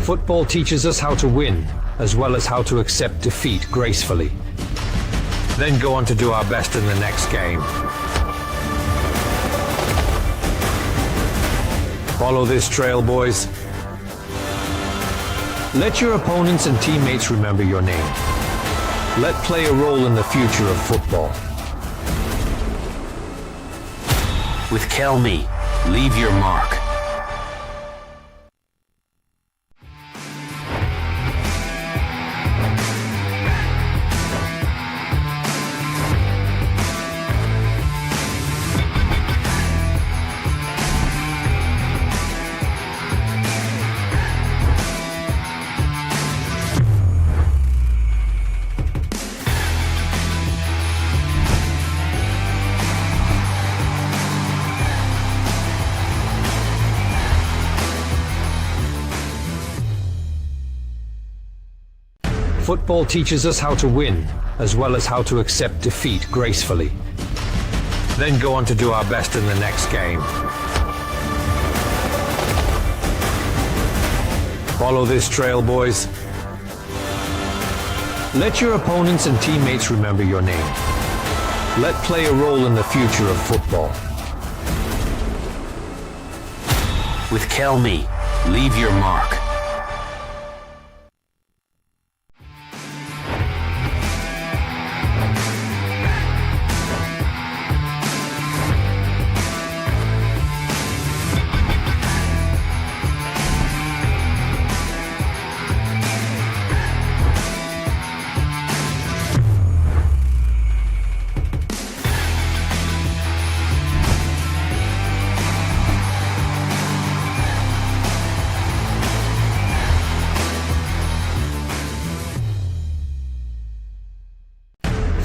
Football teaches us how to win, as well as how to accept defeat gracefully. Then go on to do our best in the next game. Follow this trail, boys. Let your opponents and teammates remember your name. Let play a role in the future of football. With Kelme, leave your mark. Football teaches us how to win, as well as how to accept defeat gracefully. Then go on to do our best in the next game. Follow this trail, boys. Let your opponents and teammates remember your name. Let play a role in the future of football. With Kelme, leave your mark.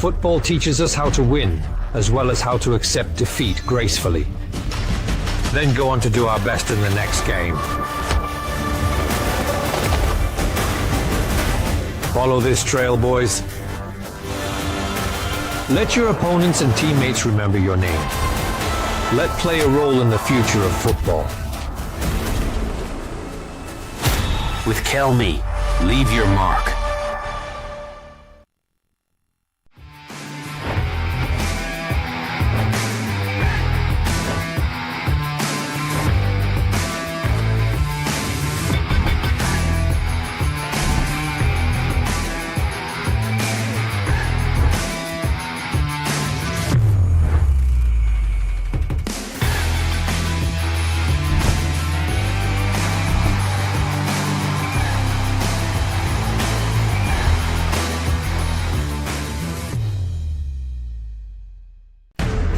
Football teaches us how to win, as well as how to accept defeat gracefully. Then go on to do our best in the next game. Follow this trail, boys. Let your opponents and teammates remember your name. Let play a role in the future of football. With Kelme, leave your mark.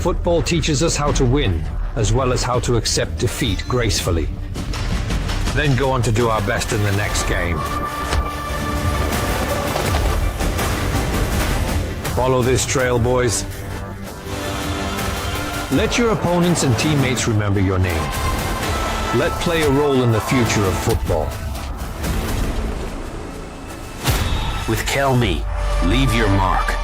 Football teaches us how to win, as well as how to accept defeat gracefully. Then go on to do our best in the next game. Follow this trail, boys. Let your opponents and teammates remember your name. Let play a role in the future of football. With Kelme, leave your mark.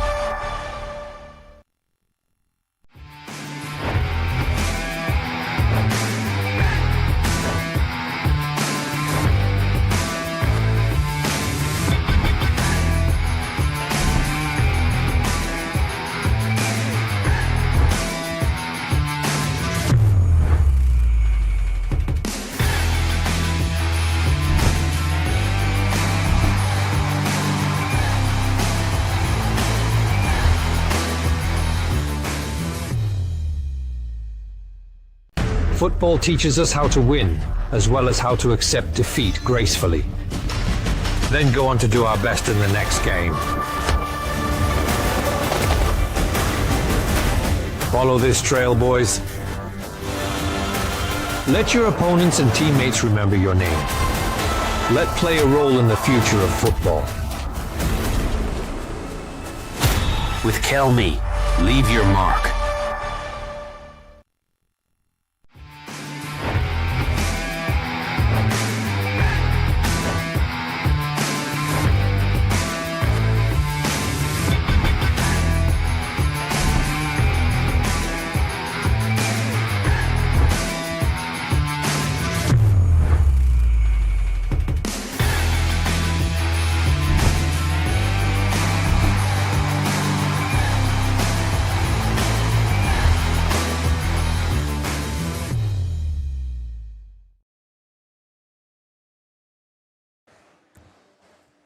Football teaches us how to win, as well as how to accept defeat gracefully. Then go on to do our best in the next game. Follow this trail, boys. Let your opponents and teammates remember your name. Let play a role in the future of football. With Kelme, leave your mark.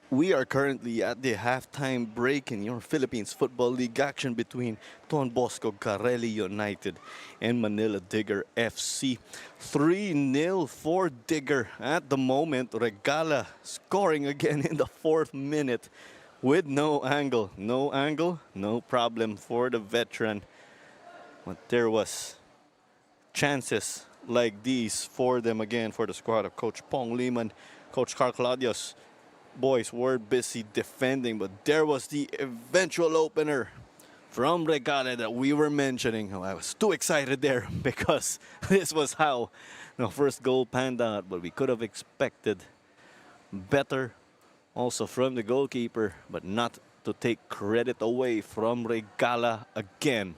We are currently at the halftime break in your Philippines Football League action between Don Bosco Garelli United and Manila Digger FC. 3-0 for Digger at the moment. Regala scoring again in the 4th minute with no angle. No angle, no problem for the veteran. But there was chances like these for them again, for the squad of Coach Pong Liman, Coach Carl Claudius. Boys were busy defending, but there was the eventual opener from Regala that we were mentioning. Oh, I was too excited there because this was how the first goal panned out, but we could have expected better also from the goalkeeper, but not to take credit away from Regala again.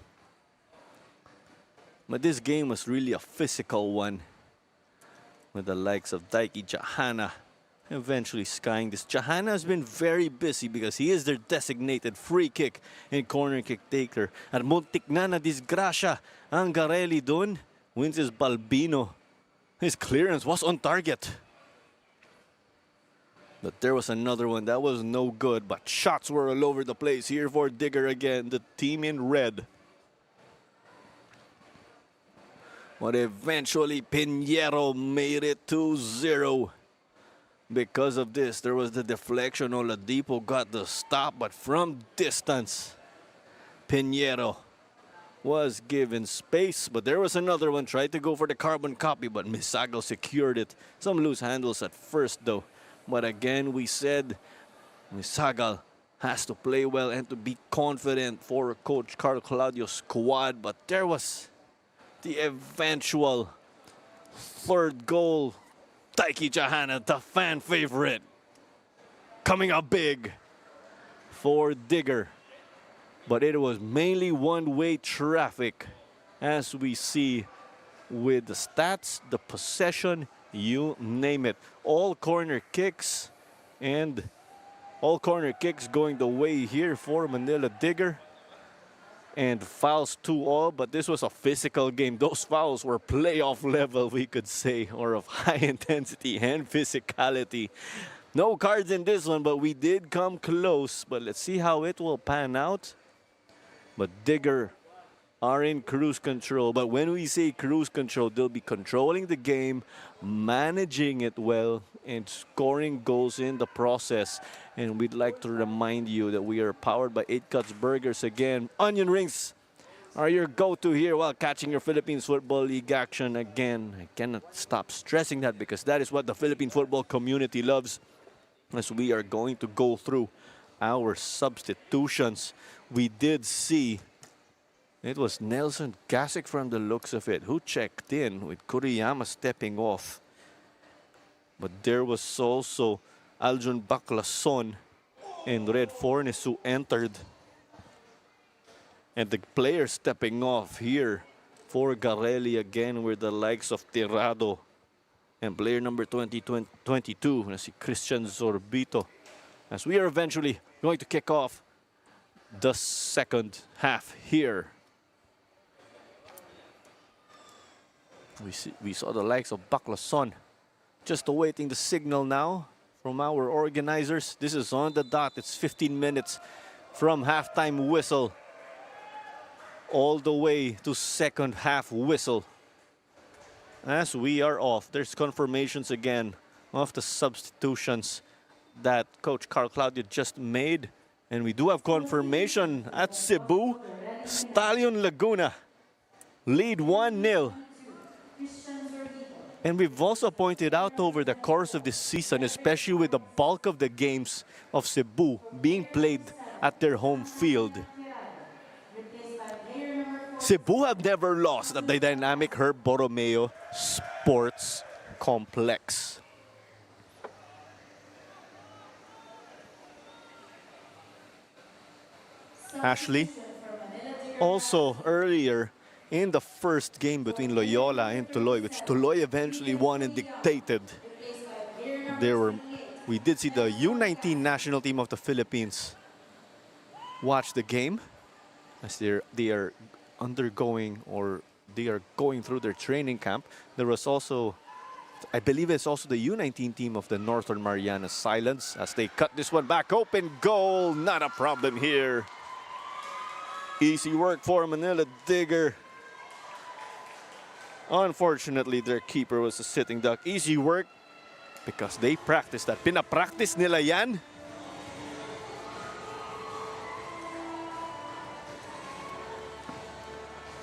But this game was really a physical one with the likes of Daiki Jahana eventually skying this. Jahana has been very busy because he is their designated free kick and corner kick taker. At muntik na disgrasya ang Garelli dun. Wins his Balbino. His clearance was on target. But there was another one that was no good, but shots were all over the place here for Digger again, the team in red. But eventually Pinheiro made it 2-0. Because of this, there was the deflection. Oladipo got the stop, but from distance, Pinheiro was given space. But there was another one, tried to go for the carbon copy, but Misago secured it. Some loose handles at first, though. But again, we said Misagal has to play well and to be confident for Coach Carl Claudio's squad. But there was the eventual 3rd goal. Daiki Jahana, the fan favorite, coming up big for Digger. But it was mainly one-way traffic, as we see with the stats, the possession, you name it. All corner kicks going the way here for Manila Digger. And fouls 2-all, but this was a physical game. Those fouls were playoff level, we could say, or of high intensity and physicality. No cards in this one, but we did come close. But let's see how it will pan out. But Digger are in cruise control. But when we say cruise control, they'll be controlling the game, managing it well, and scoring goals in the process. And we'd like to remind you that we are powered by 8 Cuts Burgers again. Onion rings are your go-to here while catching your Philippines Football League action again. I cannot stop stressing that because that is what the Philippine football community loves. As we are going to go through our substitutions, we did see it was Nelson Gasek from the looks of it who checked in with Kuriyama stepping off. But there was also Aljun Baclason and Red Fornes who entered. And the players stepping off here for Garelli again were the likes of Tirado and player number 22, Christian Zorbito. As we are eventually going to kick off the second half here. We saw the likes of Baclason just awaiting the signal now from our organizers. This is on the dot. It's 15 minutes from halftime whistle all the way to second half whistle. as we are off. There's confirmations again of the substitutions that Coach Carl Claudio just made. And we do have confirmation at Cebu. Stallion Laguna lead 1-0. And we've also pointed out over the course of this season, especially with the bulk of the games of Cebu being played at their home field, Cebu have never lost at the dynamic Herb Borromeo Sports Complex. Ashley, also earlier in the first game between Loyola and Tuloy, which Tuloy eventually won and dictated, we did see the U19 national team of the Philippines watch the game as they are undergoing, or they are going through their training camp. There was also, I believe it's also the U19 team of the Northern Marianas Islands as they cut this one back open. Goal, not a problem here. Easy work for Manila Digger. Unfortunately, their keeper was a sitting duck. Easy work because they practiced that. Pinapractice nila yan.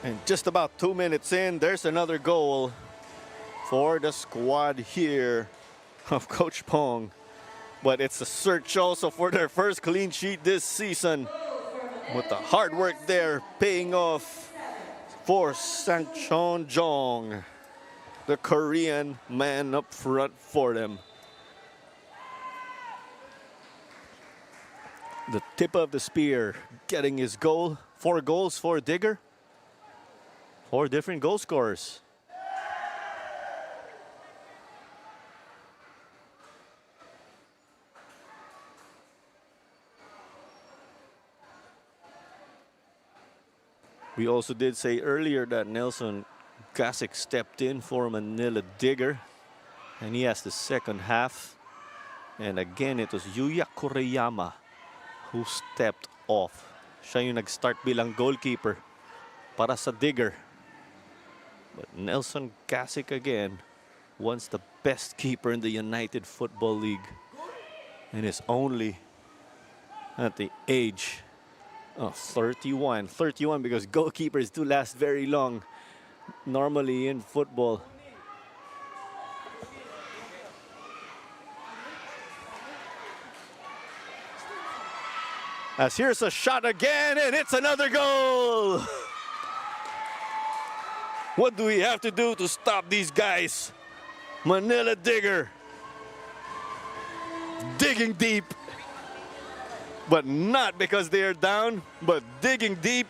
And just about 2 minutes in, there's another goal for the squad here of Coach Pong. But it's a search also for their first clean sheet this season. With the hard work there paying off for Sang-Chon Jong, the Korean man up front for them. The tip of the spear getting his goal. 4 goals for Digger. 4 different goal scorers. We also did say earlier that Nelson Gasic stepped in for Manila Digger, and he has the second half. And again, it was Yuya Kureyama who stepped off. Siya yung nag-start bilang goalkeeper para sa Digger. But Nelson Gasic again, once the best keeper in the United Football League, and is only at the age of 31. 31 because goalkeepers do last very long normally in football. As here's a shot again, and it's another goal. What do we have to do to stop these guys? Manila Digger digging deep. But not because they are down, but digging deep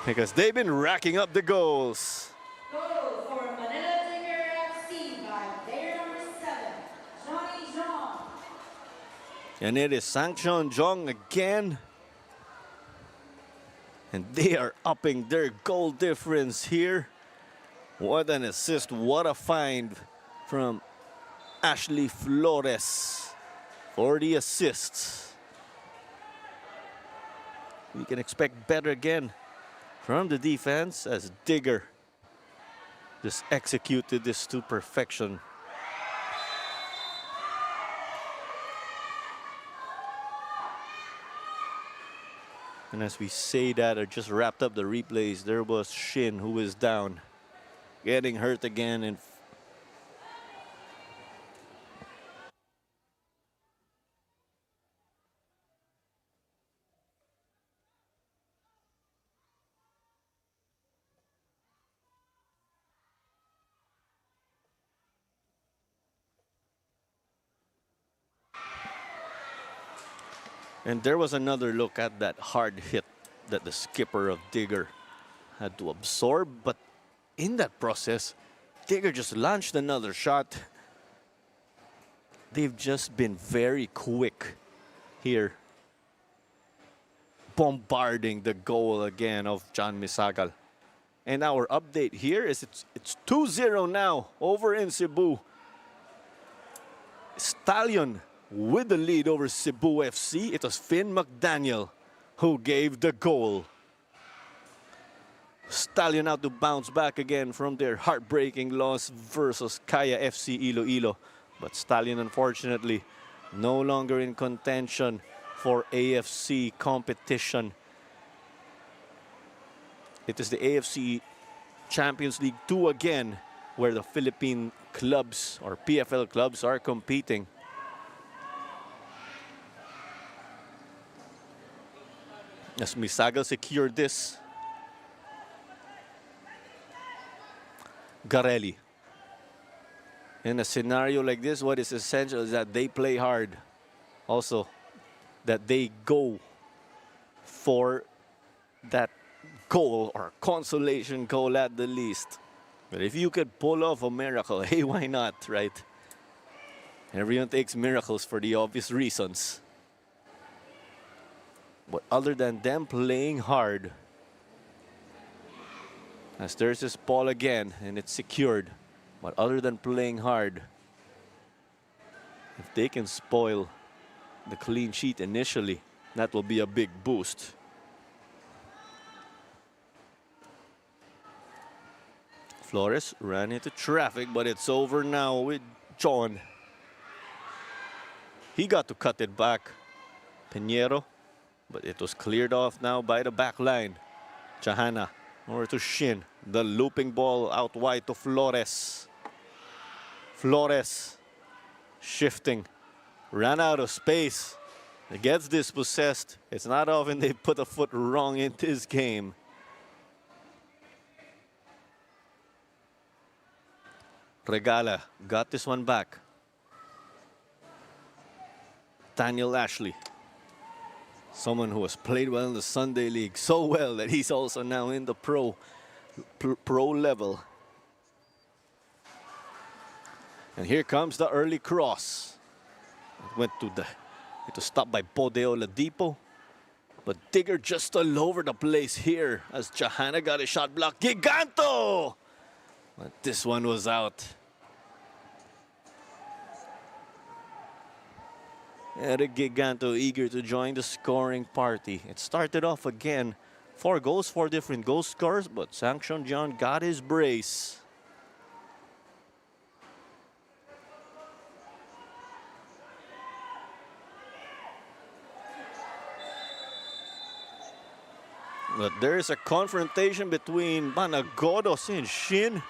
because they've been racking up the goals. Goal for Manila Digger FC by player number 7, Johnny Jong. And it is Sang-Chon Jong again. And they are upping their goal difference here. What an assist, what a find from Ashley Flores for the assists. We can expect better again from the defense as Digger just executed this to perfection. And as we say that, or just wrapped up the replays, there was Shin who was down, getting hurt again. And there was another look at that hard hit that the skipper of Digger had to absorb. But in that process, Digger just launched another shot. They've just been very quick here, bombarding the goal again of John Misagal. And our update here is it's 2-0 now over in Cebu. Stallion with the lead over Cebu FC. It was Finn McDaniel who gave the goal. Stallion out to bounce back again from their heartbreaking loss versus Kaya FC Iloilo. But Stallion, unfortunately, no longer in contention for AFC competition. It is the AFC Champions League 2 again, where the Philippine clubs or PFL clubs are competing. As Misagal secured this. Garelli. In a scenario like this, what is essential is that they play hard. Also, that they go for that goal or consolation goal at the least. But if you could pull off a miracle, hey, why not, right? Everyone takes miracles for the obvious reasons. But other than them playing hard, as there's this ball again, and it's secured. But other than playing hard, if they can spoil the clean sheet initially, that will be a big boost. Flores ran into traffic, but it's over now with John. He got to cut it back. Pinheiro, but it was cleared off now by the back line. Chahana. Over to Shin. The looping ball out wide to Flores. Flores shifting. Ran out of space. He gets dispossessed. It's not often they put a foot wrong in this game. Regala got this one back. Daniel Ashley. Someone who has played well in the Sunday League, so well that he's also now in the pro level. And here comes the early cross. It was stopped by Podeo Ladipo. But Digger just all over the place here as Chahana got a shot block. Giganto! But this one was out. Eric Giganto eager to join the scoring party. It started off again. 4 goals, 4 different goal scorers, but Sanction John got his brace. But there is a confrontation between Banagodos and Shin.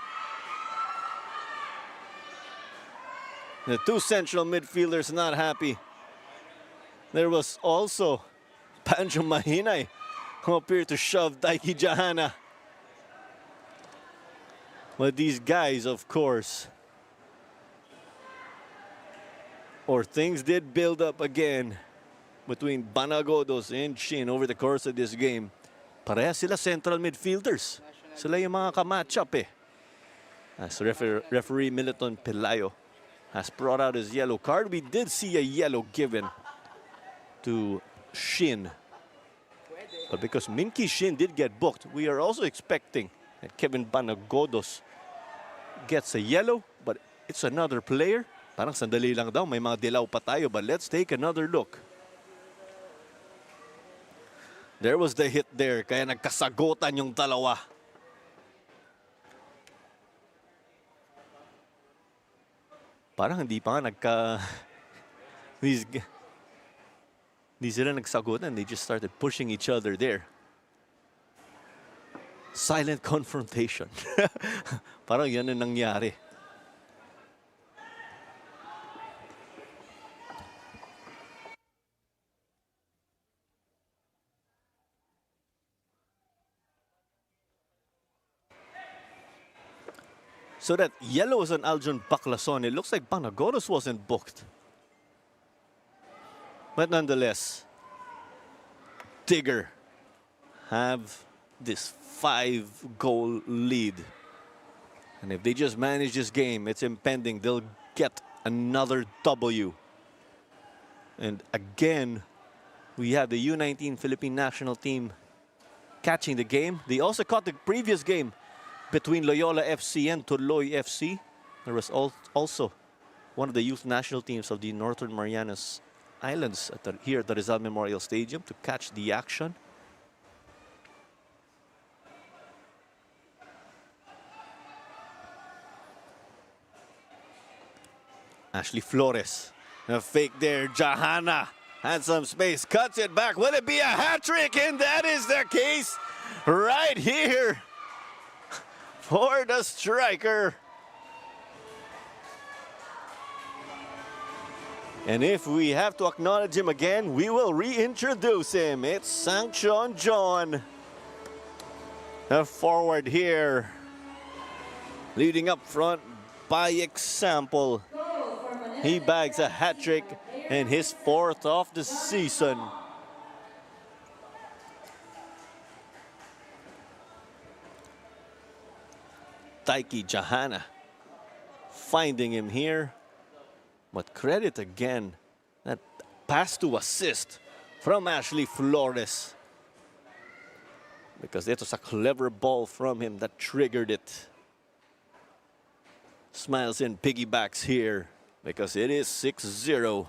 The 2 central midfielders not happy. There was also Pancho Mahinay, who appeared to shove Daiki Jahana. But these guys, of course, or things did build up again between Banagodos and Shin over the course of this game. Pareha sila central midfielders. Sila yung mga ka-matchup eh. As referee Militon Pelayo has brought out his yellow card, we did see a yellow given to Shin. But because Minky Shin did get booked, we are also expecting that Kevin Banagodos gets a yellow, but it's another player. Parang sandali lang daw, may mga dilaw pa tayo, but let's take another look. There was the hit there, kaya nagkasagutan yung dalawa. Parang hindi pa nga Hindi sila nagsagutan, they just started pushing each other there. Silent confrontation. Parang yan ang nangyari. So that yellow was on Aljon Baclason. It looks like Banagodos wasn't booked. But nonetheless, Digger have this 5-goal lead. And if they just manage this game, it's impending. They'll get another W. And again, we have the U19 Philippine national team catching the game. They also caught the previous game between Loyola FC and Tuloy FC. There was also one of the youth national teams of the Northern Marianas Islands here at the Rizal Memorial Stadium to catch the action. Ashley Flores. A fake there. Johanna had some space. Cuts it back. Will it be a hat trick? And that is the case right here for the striker. And if we have to acknowledge him again, we will reintroduce him. It's Sanction John. A forward here. Leading up front by example. He bags a hat trick and his 4th of the season. Taiki Johanna finding him here. But credit again, that pass to assist from Ashley Flores. Because it was a clever ball from him that triggered it. Smiles and piggybacks here because it is 6-0.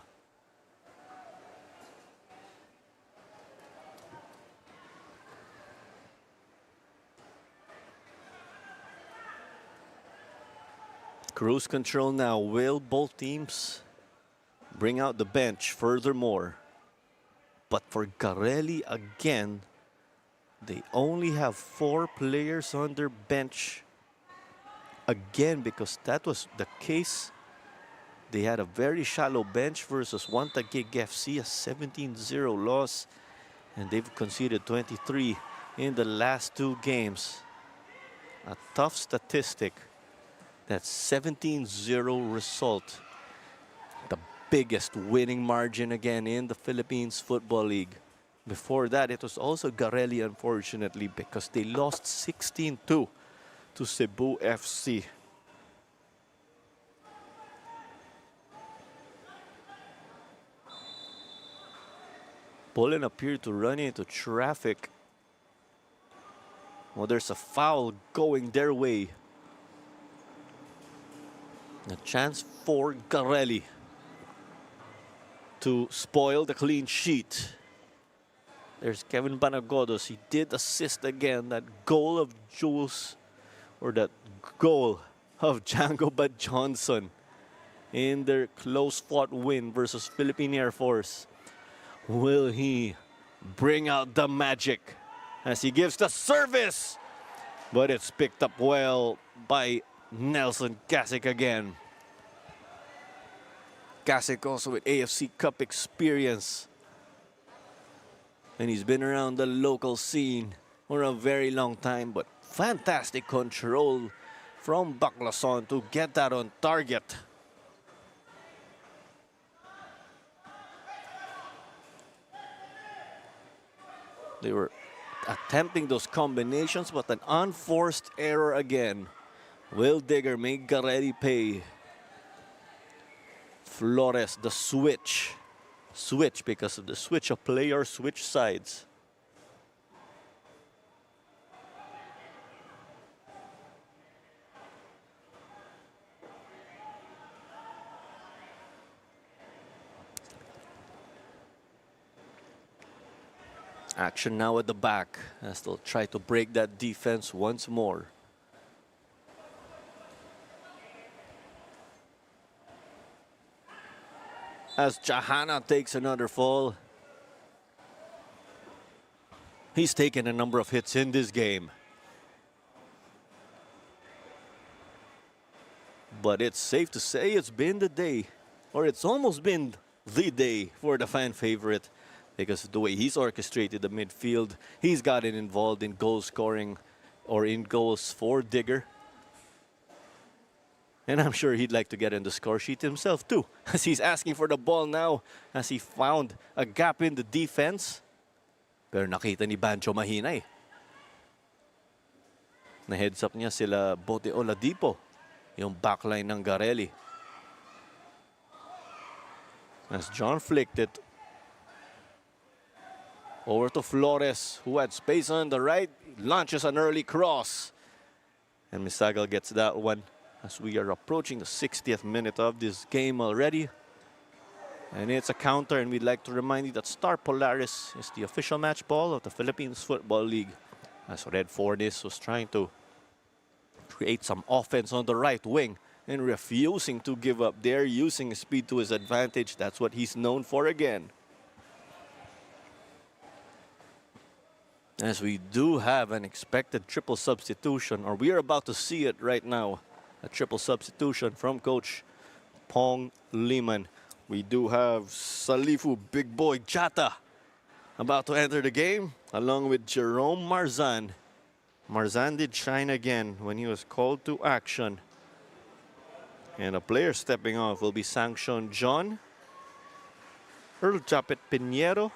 Cruise control now. Will both teams bring out the bench furthermore? But for Garelli again, they only have 4 players on their bench. Again, because that was the case. They had a very shallow bench versus Wantagig FC, a 17-0 loss. And they've conceded 23 in the last 2 games. A tough statistic. That 17-0 result. The biggest winning margin again in the Philippines Football League. Before that, it was also Garelli, unfortunately, because they lost 16-2 to Cebu FC. Poland appeared to run into traffic. Well, there's a foul going their way. A chance for Garelli to spoil the clean sheet. There's Kevin Banagodos. He did assist again. That goal of Jules, or that goal of Django Bad Johnson in their close-fought win versus Philippine Air Force. Will he bring out the magic as he gives the service? But it's picked up well by Nelson Kasich again. Kasich also with AFC Cup experience. And he's been around the local scene for a very long time. But fantastic control from Baclason to get that on target. They were attempting those combinations, but an unforced error again. Will Digger make Garelli pay. Flores, the switch. Switch because of the switch of player, switch sides. Action now at the back as they'll try to break that defense once more. As Johanna takes another fall. He's taken a number of hits in this game. But it's safe to say it's been the day, or it's almost been the day for the fan favorite, because of the way he's orchestrated the midfield. He's gotten involved in goal scoring or in goals for Digger. And I'm sure he'd like to get in the score sheet himself too, as he's asking for the ball now as he found a gap in the defense. Pero nakita ni Bancho mahina eh. Na-heads up niya sila Bote Oladipo, yung backline ng Garelli. As John flicked it over to Flores, who had space on the right, launches an early cross. And Misagal gets that one. As we are approaching the 60th minute of this game already. And it's a counter, and we'd like to remind you that Star Polaris is the official match ball of the Philippines Football League. As Red Fortis was trying to create some offense on the right wing. and refusing to give up there, using speed to his advantage. That's what he's known for again. As we do have an expected triple substitution, or we are about to see it right now, a triple substitution from Coach Pong Liman. We do have Salifu Big Boy Jata about to enter the game, along with Jerome Marzan. Marzan did shine again when he was called to action. And a player stepping off will be Sanction John, Earl Japet Pinheiro,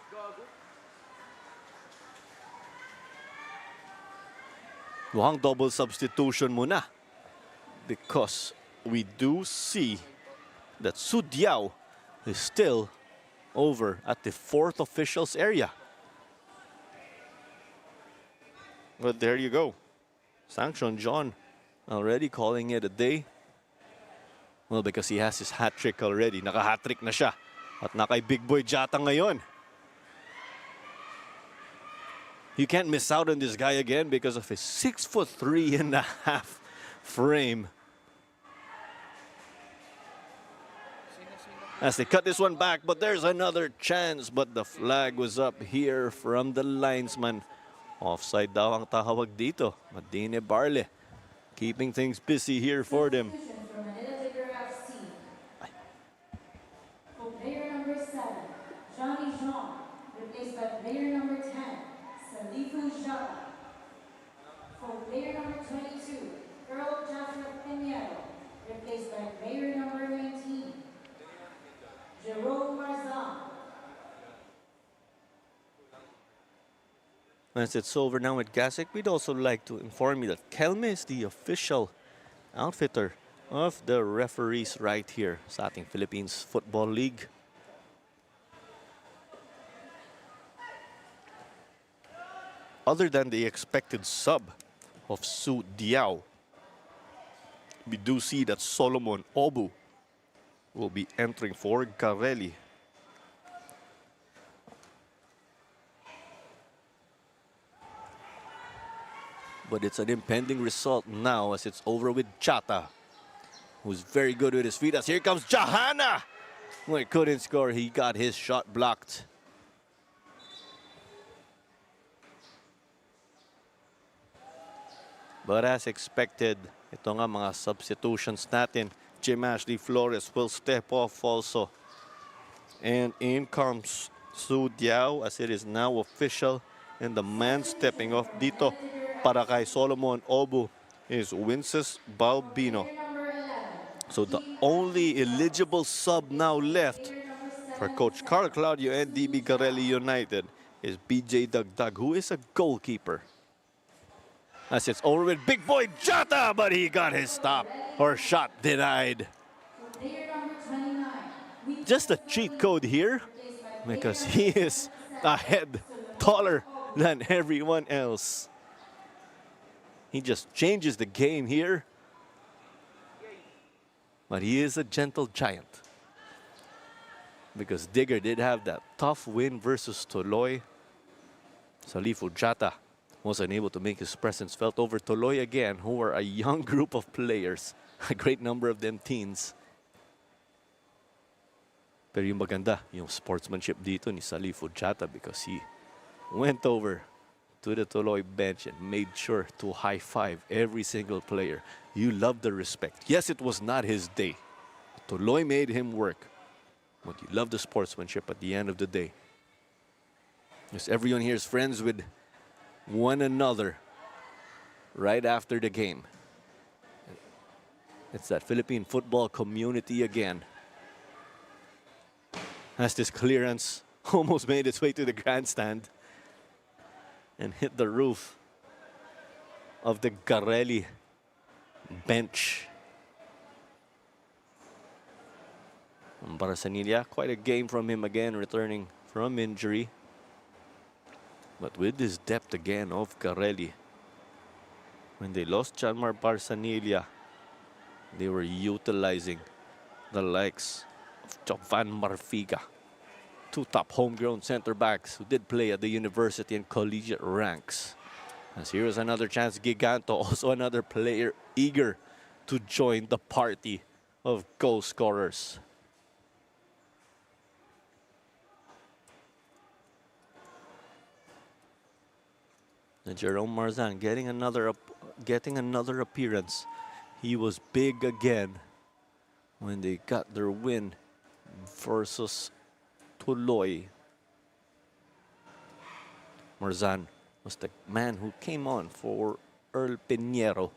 mukhang double substitution muna, because we do see that Su Diao is still over at the fourth official's area. But there you go. Sanction John already calling it a day. Well, because he has his hat trick already. Naka-hat trick na siya. At nakay Big Boy Jata ngayon. You can't miss out on this guy again because of his 6'3.5" frame. As they cut this one back, but there's another chance. But the flag was up here from the linesman. Offside daw ang tawag dito. Madine Barle keeping things busy here for them. From Manila Digger FC. For player number 7, Johnny Jean, replaced by player number 10, Salifu Jata. For player number 22, Earl Joshua Pinheiro, replaced by player number 19, Jerome Marzan. As it's over now with Gasek, we'd also like to inform you that Kelme is the official outfitter of the referees right here sa ating Philippines Football League. Other than the expected sub of Su Diao, we do see that Solomon Obu will be entering for Garelli. But it's an impending result now as it's over with Chata, who's very good with his feet. As here comes Jahana. Well, he couldn't score. He got his shot blocked. But as expected, ito nga mga substitutions natin. Jim Ashley Flores will step off also. And in comes Su Diao as it is now official. And the man stepping off dito para kay Solomon Obu is Winces Balbino. So the only eligible sub now left for Coach Carl Claudio and DB Garelli United is BJ Dagdag, who is a goalkeeper. As it's over with Big Boy Jata, but he got his stop or shot denied. Just a cheat code here because he is a head taller than everyone else. He just changes the game here. But he is a gentle giant. Because Digger did have that tough win versus Toloy. Salifu Jata wasn't able to make his presence felt over Toloy again, who are a young group of players. A great number of them teens. Pero yung maganda, yung sportsmanship dito ni Salifu Jata because he went over to the Toloy bench and made sure to high-five every single player. You love the respect. Yes, it was not his day. Toloy made him work. But you love the sportsmanship at the end of the day. Because everyone here is friends with one another right after the game. It's that Philippine football community again. As this clearance almost made its way to the grandstand and hit the roof of the Garelli bench. Barsanilla, quite a game from him again, returning from injury. But with this depth again of Garelli, when they lost Janmar Barsanilla, they were utilizing the likes of Jovan Marfiga, two top homegrown center backs who did play at the university and collegiate ranks. As here is another chance, Giganto, also another player eager to join the party of goal scorers. And Jerome Marzan getting another appearance. He was big again when they got their win versus Tuloy. Marzan was the man who came on for Earl Pinheiro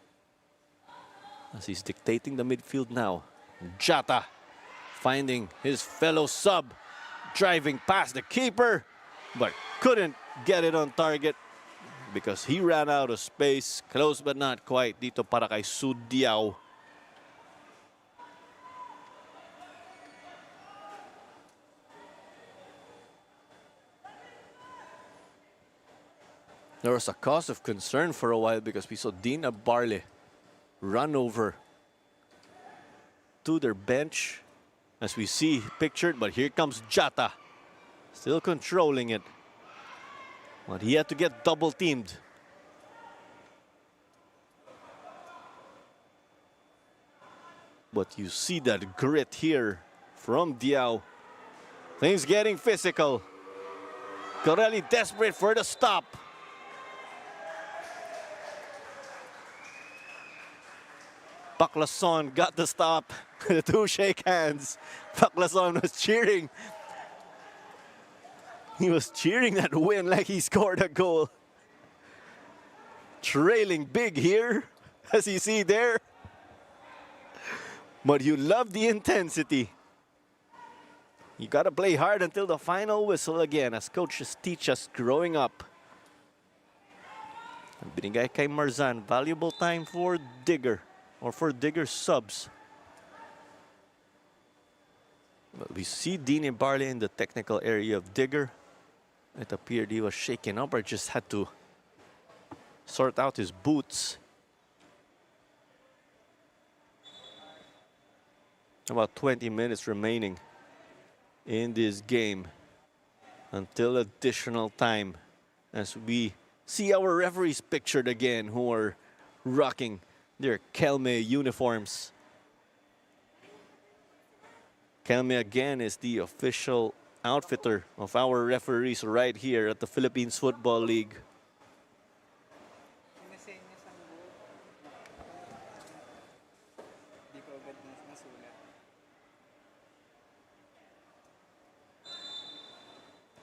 as he's dictating the midfield now. Jata finding his fellow sub, driving past the keeper, but couldn't get it on target because he ran out of space. Close but not quite dito para kay Sudiao. There was a cause of concern for a while because we saw Dina Barley run over to their bench, as we see pictured, but here comes Jata, still controlling it. But he had to get double teamed. But you see that grit here from Diao. Things getting physical. Garelli desperate for the stop. Baclason got the stop. The two shake hands. Baclason was cheering. He was cheering that win like he scored a goal. Trailing big here, as you see there. But you love the intensity. You gotta play hard until the final whistle again, as coaches teach us growing up. Binigay kay Marzan, valuable time for Digger, or for Digger subs. But we see Dini Barley in the technical area of Digger. It appeared he was shaken up or just had to sort out his boots. About 20 minutes remaining in this game until additional time, as we see our referees pictured again, who are rocking their Kelme uniforms. Kelme again is the official outfitter of our referees right here at the Philippines Football League.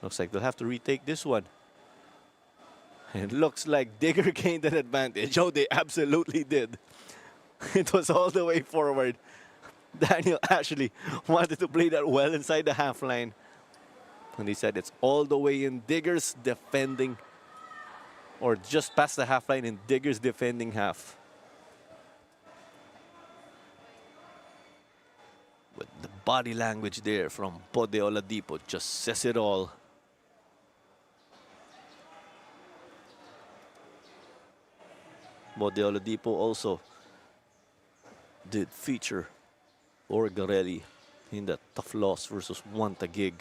Looks like they'll have to retake this one. It looks like Digger gained an advantage. Oh, they absolutely did. It was all the way forward. Daniel Ashley wanted to play that well inside the half line. And he said it's all the way in Digger's defending, or just past the half line in Digger's defending half. But the body language there from Bode Oladipo just says it all. Bode Oladipo also did feature or Garelli in that tough loss versus Wantagig.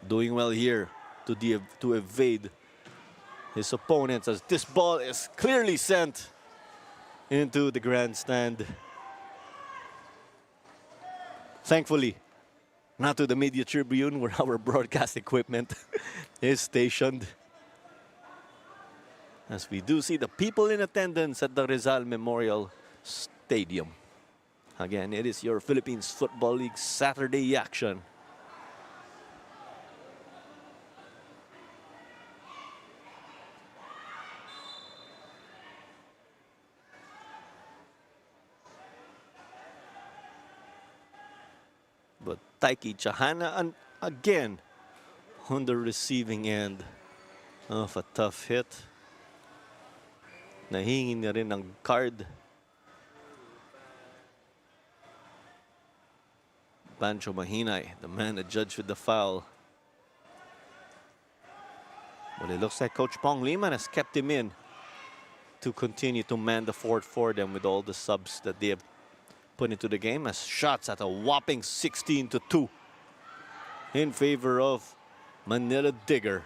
Doing well here to evade his opponents, as this ball is clearly sent into the grandstand. Thankfully, not to the media tribune where our broadcast equipment is stationed, as we do see the people in attendance at the Rizal Memorial Stadium. Again, it is your Philippines Football League Saturday action. But Taiki Chahana again on the receiving end of a tough hit. Nahingi na rin ng card. Bancho Mahinay, the man adjudged with the foul. Well, it looks like Coach Pong Liman has kept him in to continue to man the fort for them with all the subs that they have put into the game, as shots at a whopping 16-2 in favor of Manila Digger.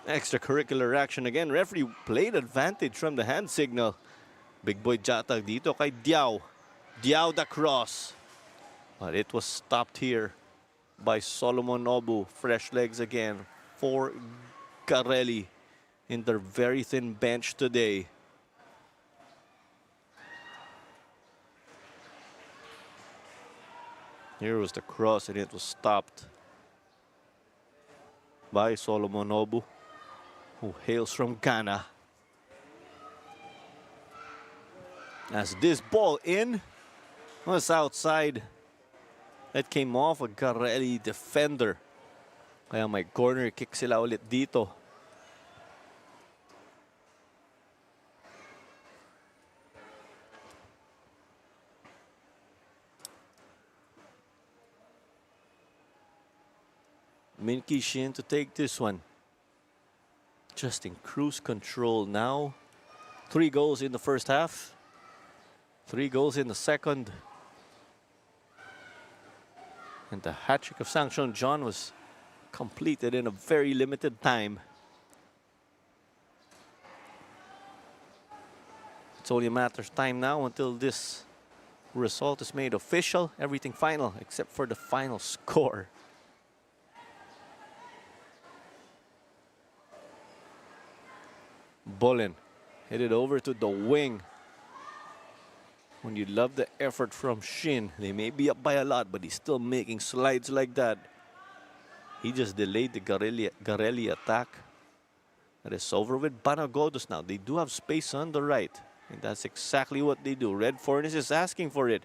Extracurricular action again. Referee played advantage from the hand signal. Big boy Jatag dito kay Diao. Diao the cross. But it was stopped here by Solomon Obu. Fresh legs again for Garelli in their very thin bench today. Here was the cross and it was stopped by Solomon Obu, who hails from Ghana. As this ball in was outside. That came off a Garelli defender. Kaya may corner kick sila ulit dito. Minky Shin to take this one. Just in cruise control now. 3 goals in the first half. 3 goals in the second. And the hat-trick of Sangchon John was completed in a very limited time. It's only a matter of time now until this result is made official. Everything final except for the final score. Bolin headed over to the wing. When you love the effort from Shin, they may be up by a lot, but he's still making slides like that. He just delayed the Garelli attack. That is over with Banagodos now. They do have space on the right, and that's exactly what they do. Red Furnace is asking for it,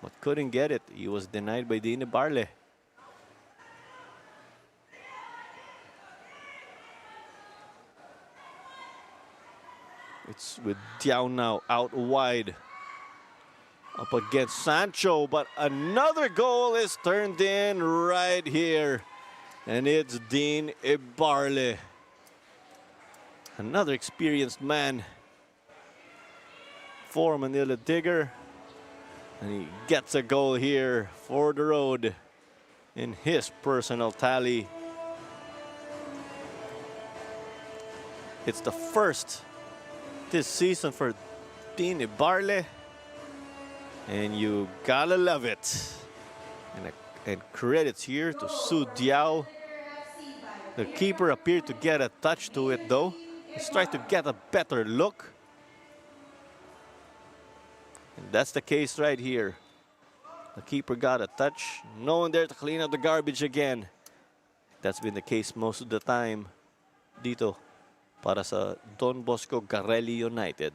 but couldn't get it. He was denied by Dine Barle. It's with Diao now out wide. Up against Sancho, but another goal is turned in right here. And it's Dean Ibarle. Another experienced man for Manila Digger. And he gets a goal here for the road in his personal tally. It's the first this season for Dean Ibarle. And you gotta love it. And credits here to Su Diao. The keeper appeared to get a touch to it though. He's trying to get a better look. And that's the case right here. The keeper got a touch. No one there to clean up the garbage again. That's been the case most of the time dito para sa Don Bosco Garelli United.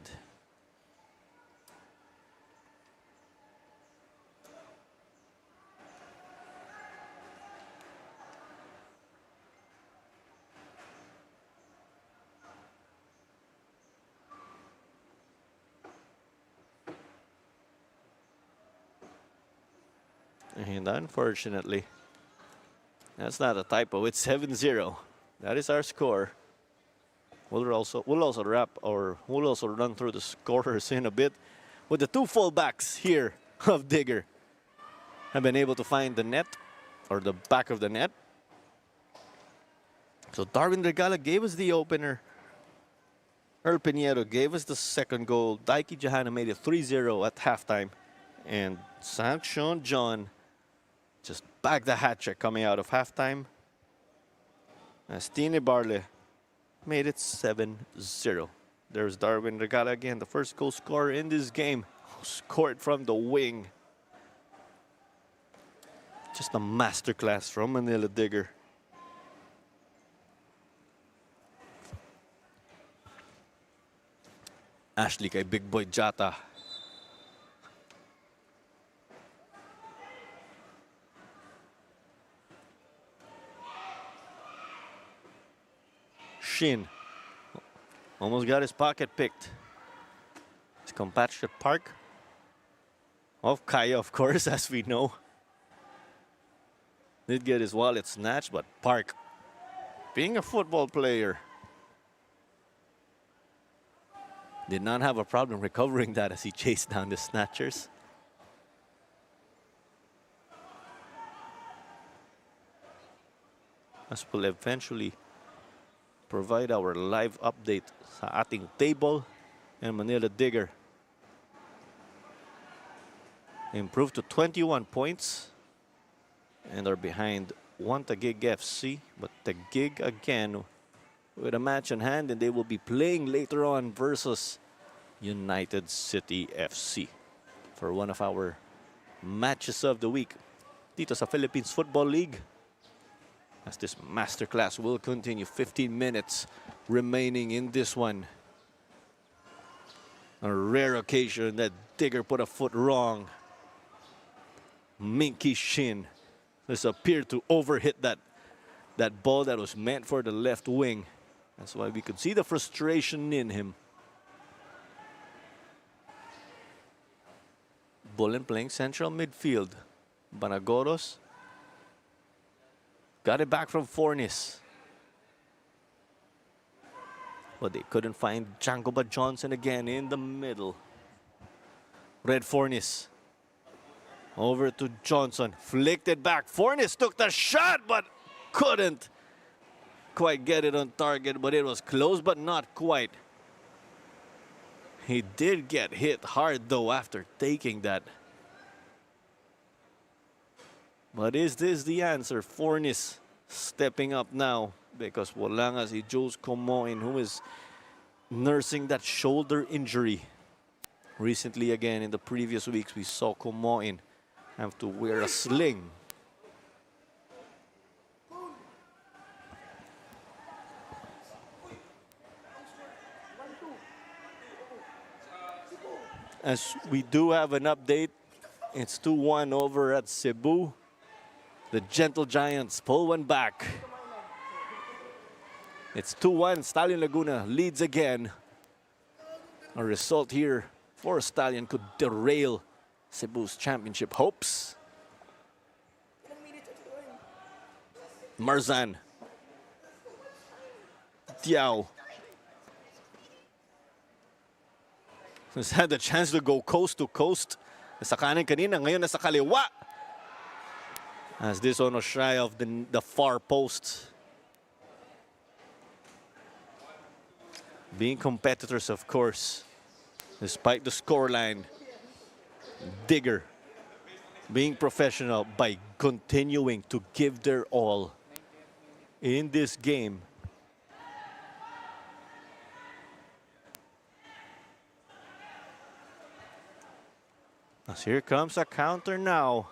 And unfortunately, that's not a typo. It's 7-0. That is our score. We'll also run through the scorers in a bit. With the 2 fullbacks here of Digger have been able to find the net or the back of the net. So Darwin Regala gave us the opener. Earl Pinheiro gave us the second goal. Daiki Jahana made it 3-0 at halftime. And Sangchon John just bagged the hat trick coming out of halftime. As Tine Barle made it 7-0. There's Darwin Regala again, the first goal scorer in this game, who scored from the wing. Just a masterclass from Manila Digger. Ashley kay Big Boy Jata. Shin almost got his pocket picked. His compatriot Park of Kaya, of course, as we know. Did get his wallet snatched, but Park, being a football player, did not have a problem recovering that as he chased down the snatchers. As will eventually provide our live update sa ating table. And Manila Digger improved to 21 points and are behind one Taguig FC. But Taguig again with a match in hand, and they will be playing later on versus United City FC for one of our matches of the week dito sa Philippines Football League. As this masterclass will continue, 15 minutes remaining in this one. A rare occasion that Digger put a foot wrong. Minky Shin has appeared to overhit that ball that was meant for the left wing. That's why we could see the frustration in him. Bullen playing central midfield. Banagoros got it back from Fornis. But they couldn't find Jangoba Johnson again in the middle. Red Fornis over to Johnson. Flicked it back. Fornis took the shot but couldn't quite get it on target. But it was close but not quite. He did get hit hard though after taking that. But is this the answer? Fornis stepping up now because wala nga si Jules Comoin, who is nursing that shoulder injury. Recently again in the previous weeks we saw Comoin have to wear a sling. As we do have an update, it's 2-1 over at Cebu. The Gentle Giants pull one back. It's 2-1. Stallion Laguna leads again. A result here for Stallion could derail Cebu's championship hopes. Marzan. Tiao. Has had the chance to go coast to coast. Nasa kanan kanina, ngayon nasa kaliwa. As this one was shy of the far post. Being competitors, of course, despite the scoreline. Digger being professional by continuing to give their all in this game. As here comes a counter now.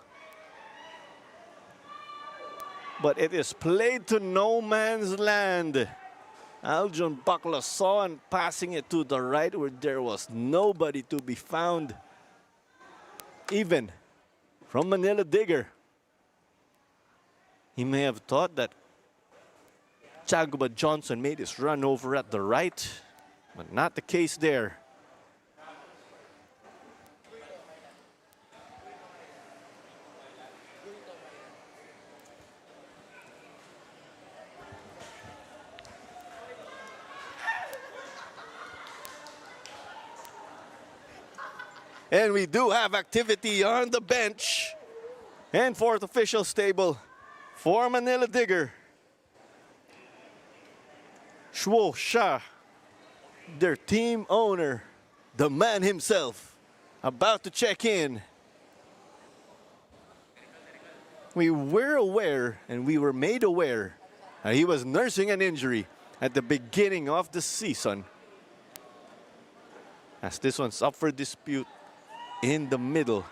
But it is played to no man's land. Aljon Baclason passing it to the right where there was nobody to be found. Even from Manila Digger. He may have thought that Jangoba Johnson made his run over at the right, but not the case there. And we do have activity on the bench. And fourth official stable for Manila Digger. Shuo Sha, their team owner, the man himself, about to check in. We were aware and we were made aware that he was nursing an injury at the beginning of the season. As this one's up for dispute in the middle.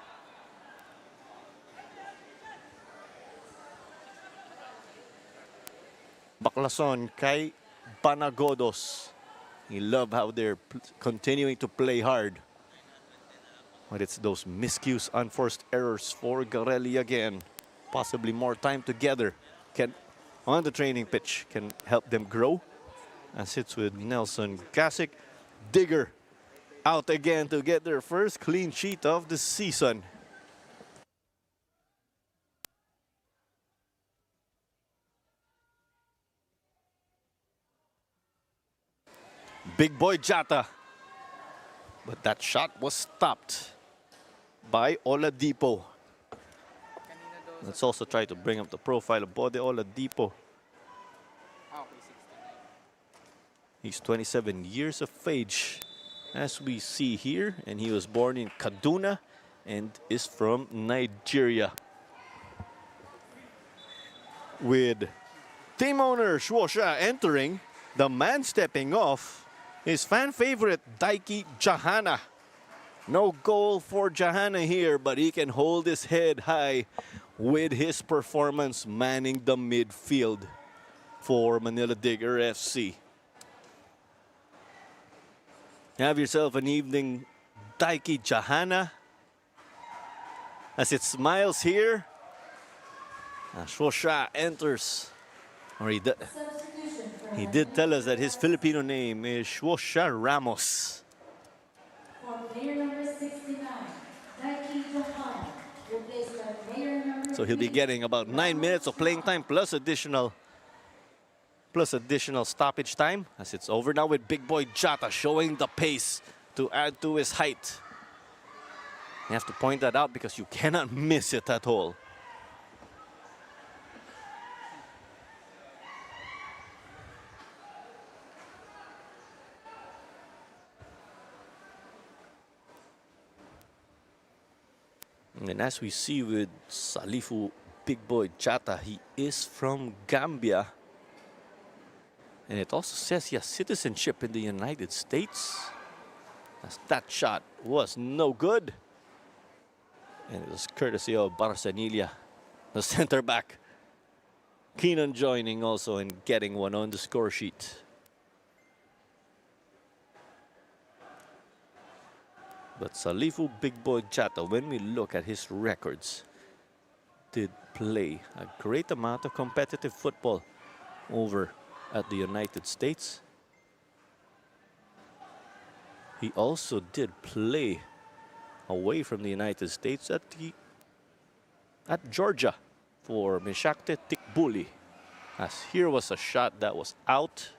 Baclason kay Panagodos. You love how they're continuing to play hard. But it's those miscues, unforced errors for Garelli again. Possibly more time together on the training pitch can help them grow. As it's with Nelson Gasic. Digger out again to get their first clean sheet of the season. Big boy Jata. But that shot was stopped by Oladipo. Let's also try to bring up the profile of Bode Oladipo. He's 27 years of age, as we see here, and he was born in Kaduna and is from Nigeria. With team owner Shuosha entering, the man stepping off is fan favorite Daiki Jahana. No goal for Jahana here, but he can hold his head high with his performance manning the midfield for Manila Digger FC. Have yourself an evening, Daiki Jahana. As it smiles here, Shuosha enters. Or he did tell us that his Filipino name is Shuosha Ramos. For player number 69, Daiki Jahana, replaced by player number So he'll be getting about 9 minutes of playing time plus additional stoppage time, as it's over now with Big Boy Jata showing the pace to add to his height. You have to point that out because you cannot miss it at all. And as we see with Salifu Big Boy Jata, he is from Gambia. And it also says he has citizenship in the United States. As that shot was no good. And it was courtesy of Barsanilla, the center back. Keen on joining also and getting one on the score sheet. But Salifu Big Boy Jata, when we look at his records, did play a great amount of competitive football over at the United States. He also did play away from the United States at Georgia for Meshakte Tikbuli. As here was a shot that was out.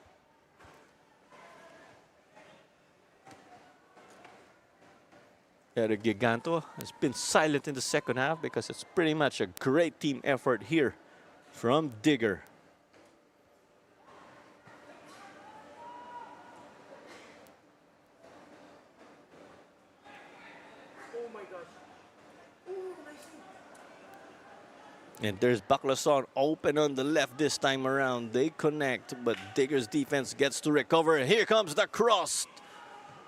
Eric Giganto has been silent in the second half because it's pretty much a great team effort here from Digger. And there's Baclason open on the left this time around. They connect, but Digger's defense gets to recover. And here comes the cross.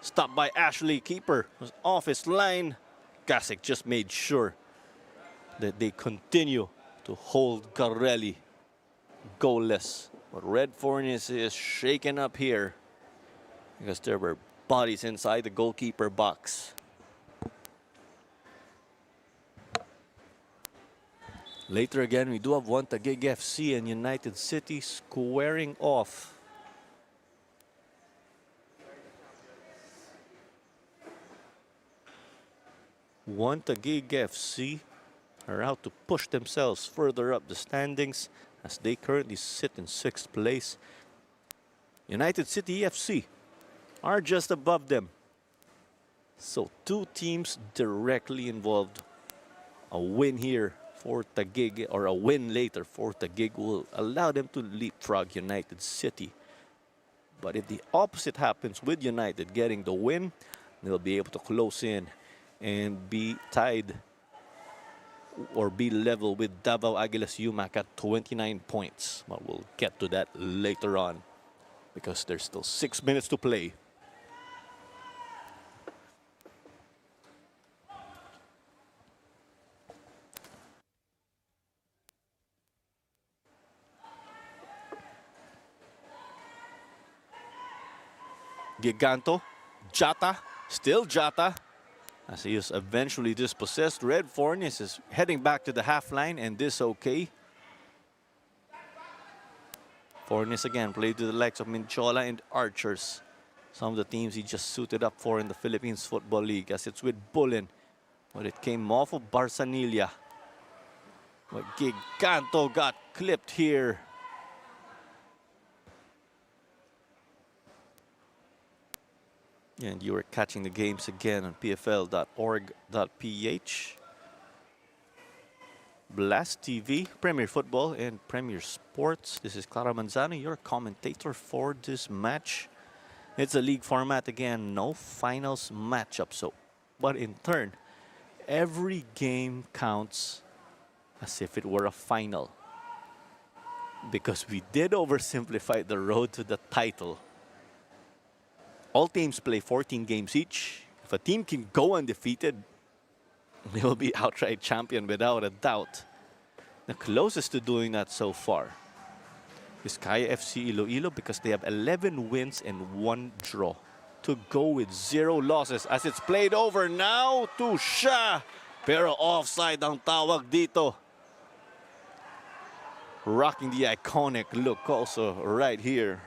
Stopped by Ashley. Keeper was off his line. Kasich just made sure that they continue to hold Garelli goalless. But Red Fornis is shaken up here because there were bodies inside the goalkeeper box. Later again, we do have one Taguig FC and United City squaring off. One Taguig FC are out to push themselves further up the standings as they currently sit in 6th place. United City FC are just above them. So two teams directly involved. A win here for Taguig, or a win later for Taguig, will allow them to leapfrog United City. But if the opposite happens with United getting the win, they'll be able to close in and be tied or be level with Davao Aguilas UMAC at 29 points. But we'll get to that later on because there's still 6 minutes to play. Giganto, Jata, still Jata, as he is eventually dispossessed. Red Fornis is heading back to the half line, and this okay. Fornis again played to the likes of Minchola and Archers. Some of the teams he just suited up for in the Philippines Football League, as it's with Bullen. But it came off of Barsanilla. But Giganto got clipped here. And you are catching the games again on pfl.org.ph. Blast TV, Premier Football, and Premier Sports. This is Clara Manzano, your commentator for this match. It's a league format again, no finals matchup. So, but in turn, every game counts as if it were a final. Because we did oversimplify the road to the title. All teams play 14 games each. If a team can go undefeated, they will be outright champion without a doubt. The closest to doing that so far is Kaya FC Iloilo because they have 11 wins and 1 draw to go with 0 losses as it's played over now to Sha. Pero offside ang tawag dito. Rocking the iconic look also right here.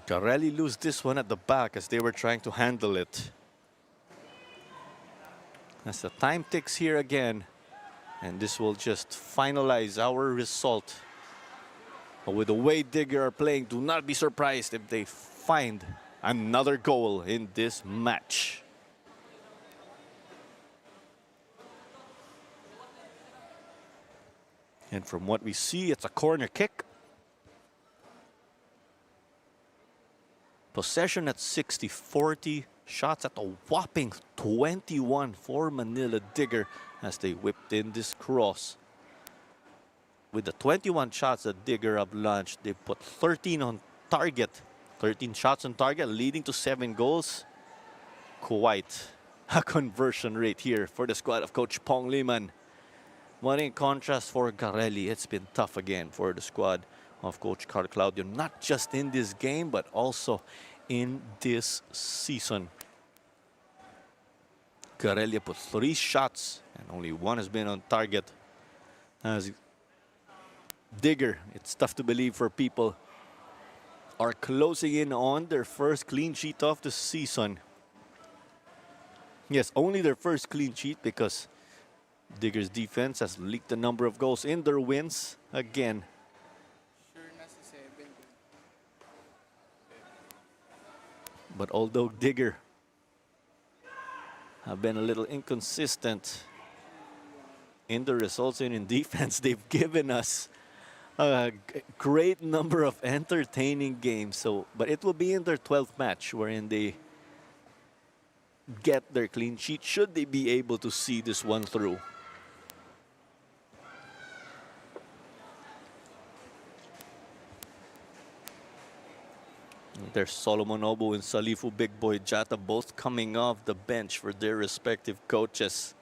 Garelli lose this one at the back as they were trying to handle it. As the time ticks here again, and this will just finalize our result. But with the way Digger are playing, do not be surprised if they find another goal in this match. And from what we see, it's a corner kick. Possession at 60-40. Shots at a whopping 21 for Manila Digger as they whipped in this cross. With the 21 shots that Digger have launched, they put 13 on target. 13 shots on target, leading to 7 goals. Quite a conversion rate here for the squad of Coach Pong Liman. But in contrast for Garelli, it's been tough again for the squad of Coach Carl Claudio, not just in this game, but also in this season. Garelli put 3 shots and only 1 has been on target. As Digger, it's tough to believe for people, are closing in on their first clean sheet of the season. Yes, only their first clean sheet because Digger's defense has leaked the number of goals in their wins again. But although Digger have been a little inconsistent in the results and in defense, they've given us a great number of entertaining games. So, but it will be in their 12th match wherein they get their clean sheet should they be able to see this one through. There's Solomon Obo and Salifu Big Boy Jata both coming off the bench for their respective coaches.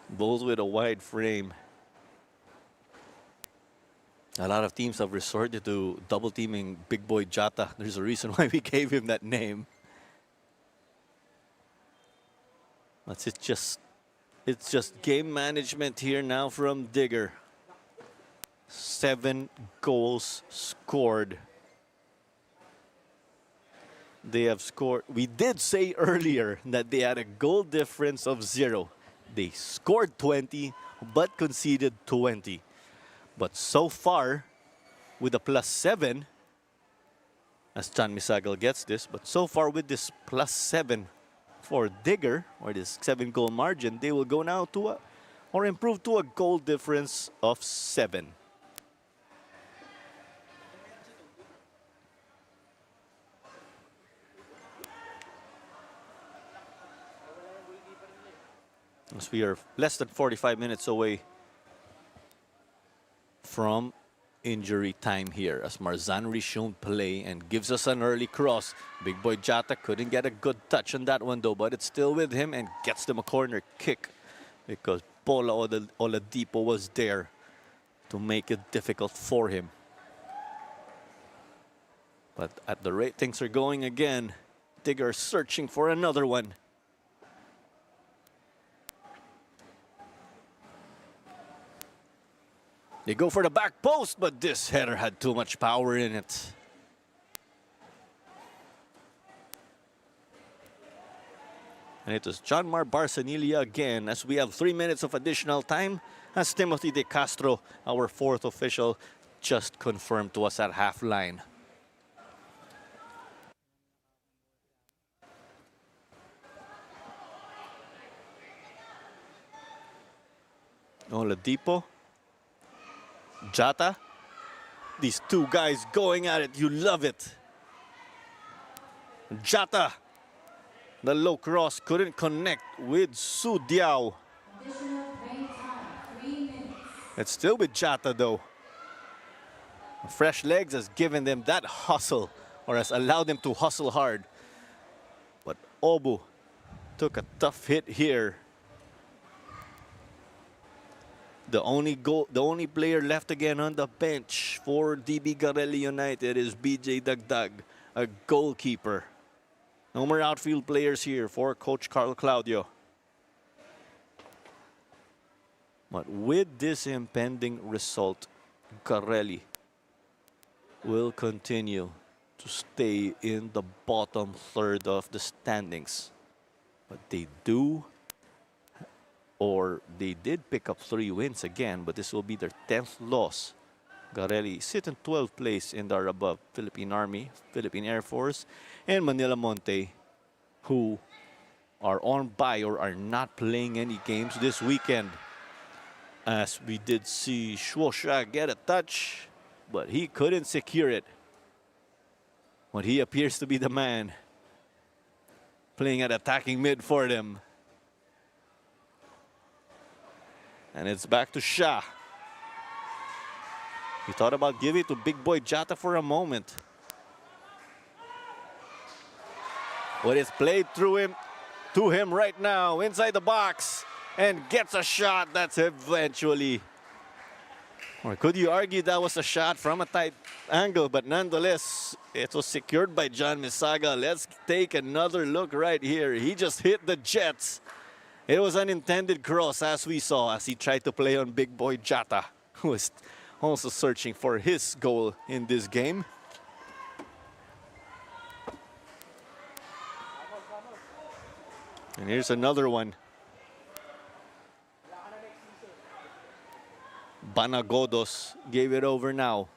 Both with a wide frame. A lot of teams have resorted to double teaming Big Boy Jata. There's a reason why we gave him that name. But it's just game management here now from Digger. 7 goals scored. They have scored. We did say earlier that they had a goal difference of 0. They scored 20 but conceded 20. But so far, with a +7, as Chan Misagal gets this, but so far with this +7 for Digger, or this 7-goal margin, they will go now to or improve to a goal difference of 7. As we are less than 45 minutes away from injury time here as Marzan resumed play and gives us an early cross. Big Boy Jata couldn't get a good touch on that one though, but it's still with him and gets them a corner kick because Paula Oladipo was there to make it difficult for him. But at the rate things are going again, Digger searching for another one. They go for the back post, but this header had too much power in it. And it was John Mar Barsanilia again as we have 3 minutes of additional time as Timothy De Castro, our 4th official, just confirmed to us at half line. Oladipo. Jata. These two guys going at it. You love it. Jata. The low cross couldn't connect with Su Diao. Additional playing time, 3 minutes. It's still with Jata though. Fresh legs has given them that hustle, or has allowed them to hustle hard. But Obu took a tough hit here. The only player left again on the bench for DB Garelli United is BJ Dagdag, a goalkeeper. No more outfield players here for Coach Carl Claudio. But with this impending result, Garelli will continue to stay in the bottom third of the standings. But they did pick up 3 wins again, but this will be their 10th loss. Garelli sit in 12th place in the above Philippine Army, Philippine Air Force, and Manila Monte, who are on bye or are not playing any games this weekend. As we did see Shuosha get a touch, but he couldn't secure it. But he appears to be the man playing at attacking mid for them. And it's back to Shah. He thought about giving it to big boy Jata for a moment. But it's played through him to him right now inside the box and gets a shot that's eventually. Or could you argue that was a shot from a tight angle, but nonetheless, it was secured by John Misaga. Let's take another look right here. He just hit the Jets. It was an intended cross, as we saw, as he tried to play on big boy Jata, who was also searching for his goal in this game. And here's another one. Banagodos gave it over now.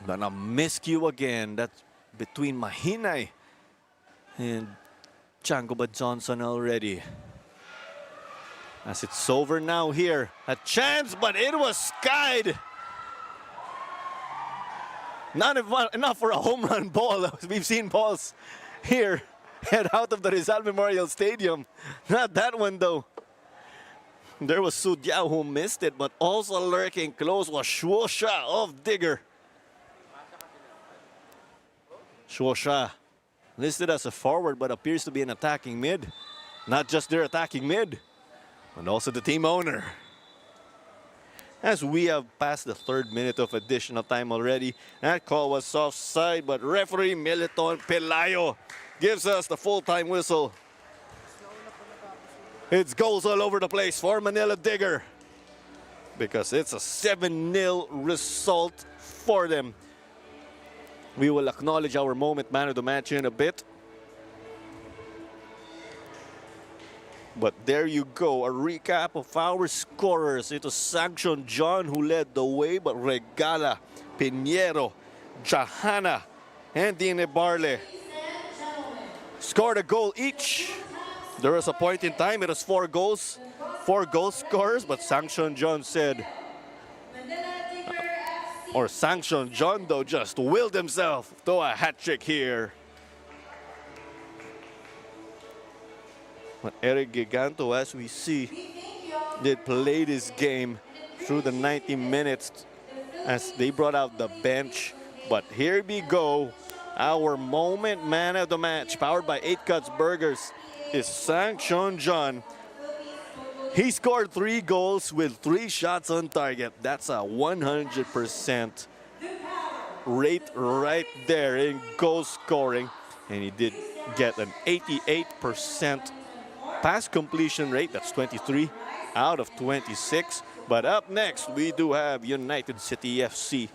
Gonna miscue again. That's between Mahinay and Changoba Johnson already. As it's over now here. A chance, but it was skied. Not enough for a home run ball. We've seen balls here head out of the Rizal Memorial Stadium. Not that one though. There was Su Diao who missed it, but also lurking close was Shuosha of Digger. Shuosha listed as a forward, but appears to be an attacking mid. Not just their attacking mid, but also the team owner. As we have passed the 3rd minute of additional time already, that call was offside, but referee Militon Pelayo gives us the full-time whistle. It's goals all over the place for Manila Digger because it's a 7-0 result for them. We will acknowledge our moment man of the match in a bit. But there you go, a recap of our scorers. It was Sanction John who led the way, but Regala, Pinheiro, Jahana, and Dine Barle scored a goal each. There was a point in time, it was 4 goals, 4 goal scorers, but Sanction John said, or Sanction John though just willed himself to a hat trick here. But Eric Giganto, as we see, did play this game through the 90 minutes as they brought out the bench. But here we go, our moment man of the match, powered by 8 Cuts Burgers, is Sanction John. He scored 3 goals with 3 shots on target. That's a 100% rate right there in goal scoring. And he did get an 88% pass completion rate. That's 23 out of 26. But up next, we do have United City FC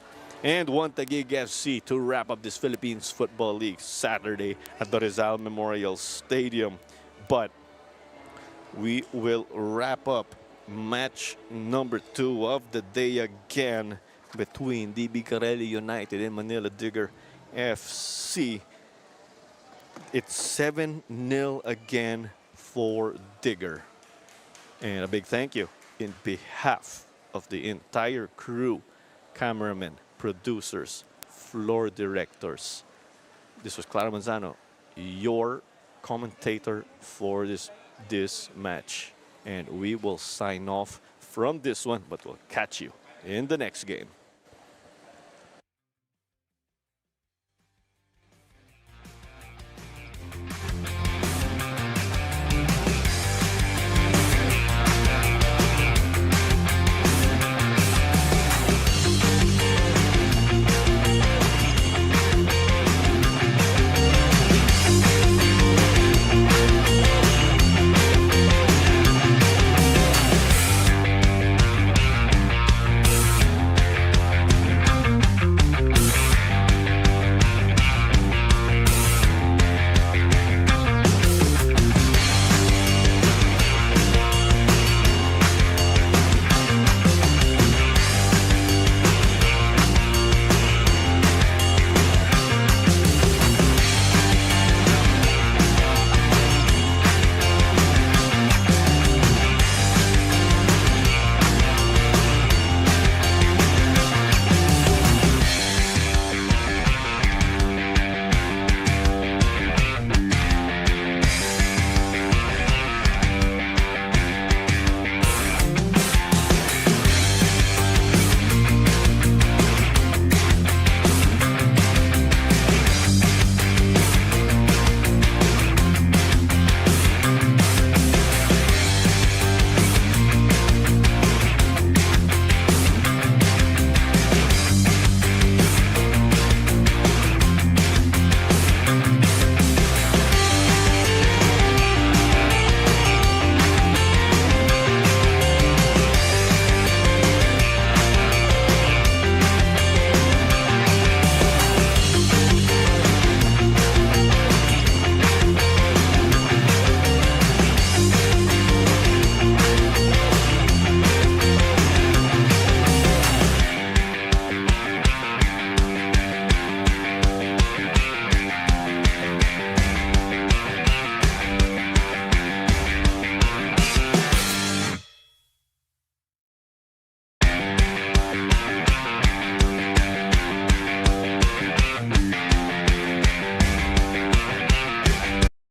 and One Taguig FC to wrap up this Philippines Football League Saturday at the Rizal Memorial Stadium. But we will wrap up match number 2 of the day again between DB Garelli United and Manila Digger FC. It's 7-0 again for Digger. And a big thank you in behalf of the entire crew, cameramen, producers, floor directors. This was Clara Manzano, your commentator for this match. And we will sign off from this one, but we'll catch you in the next game.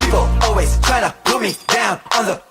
People always try to put me down on the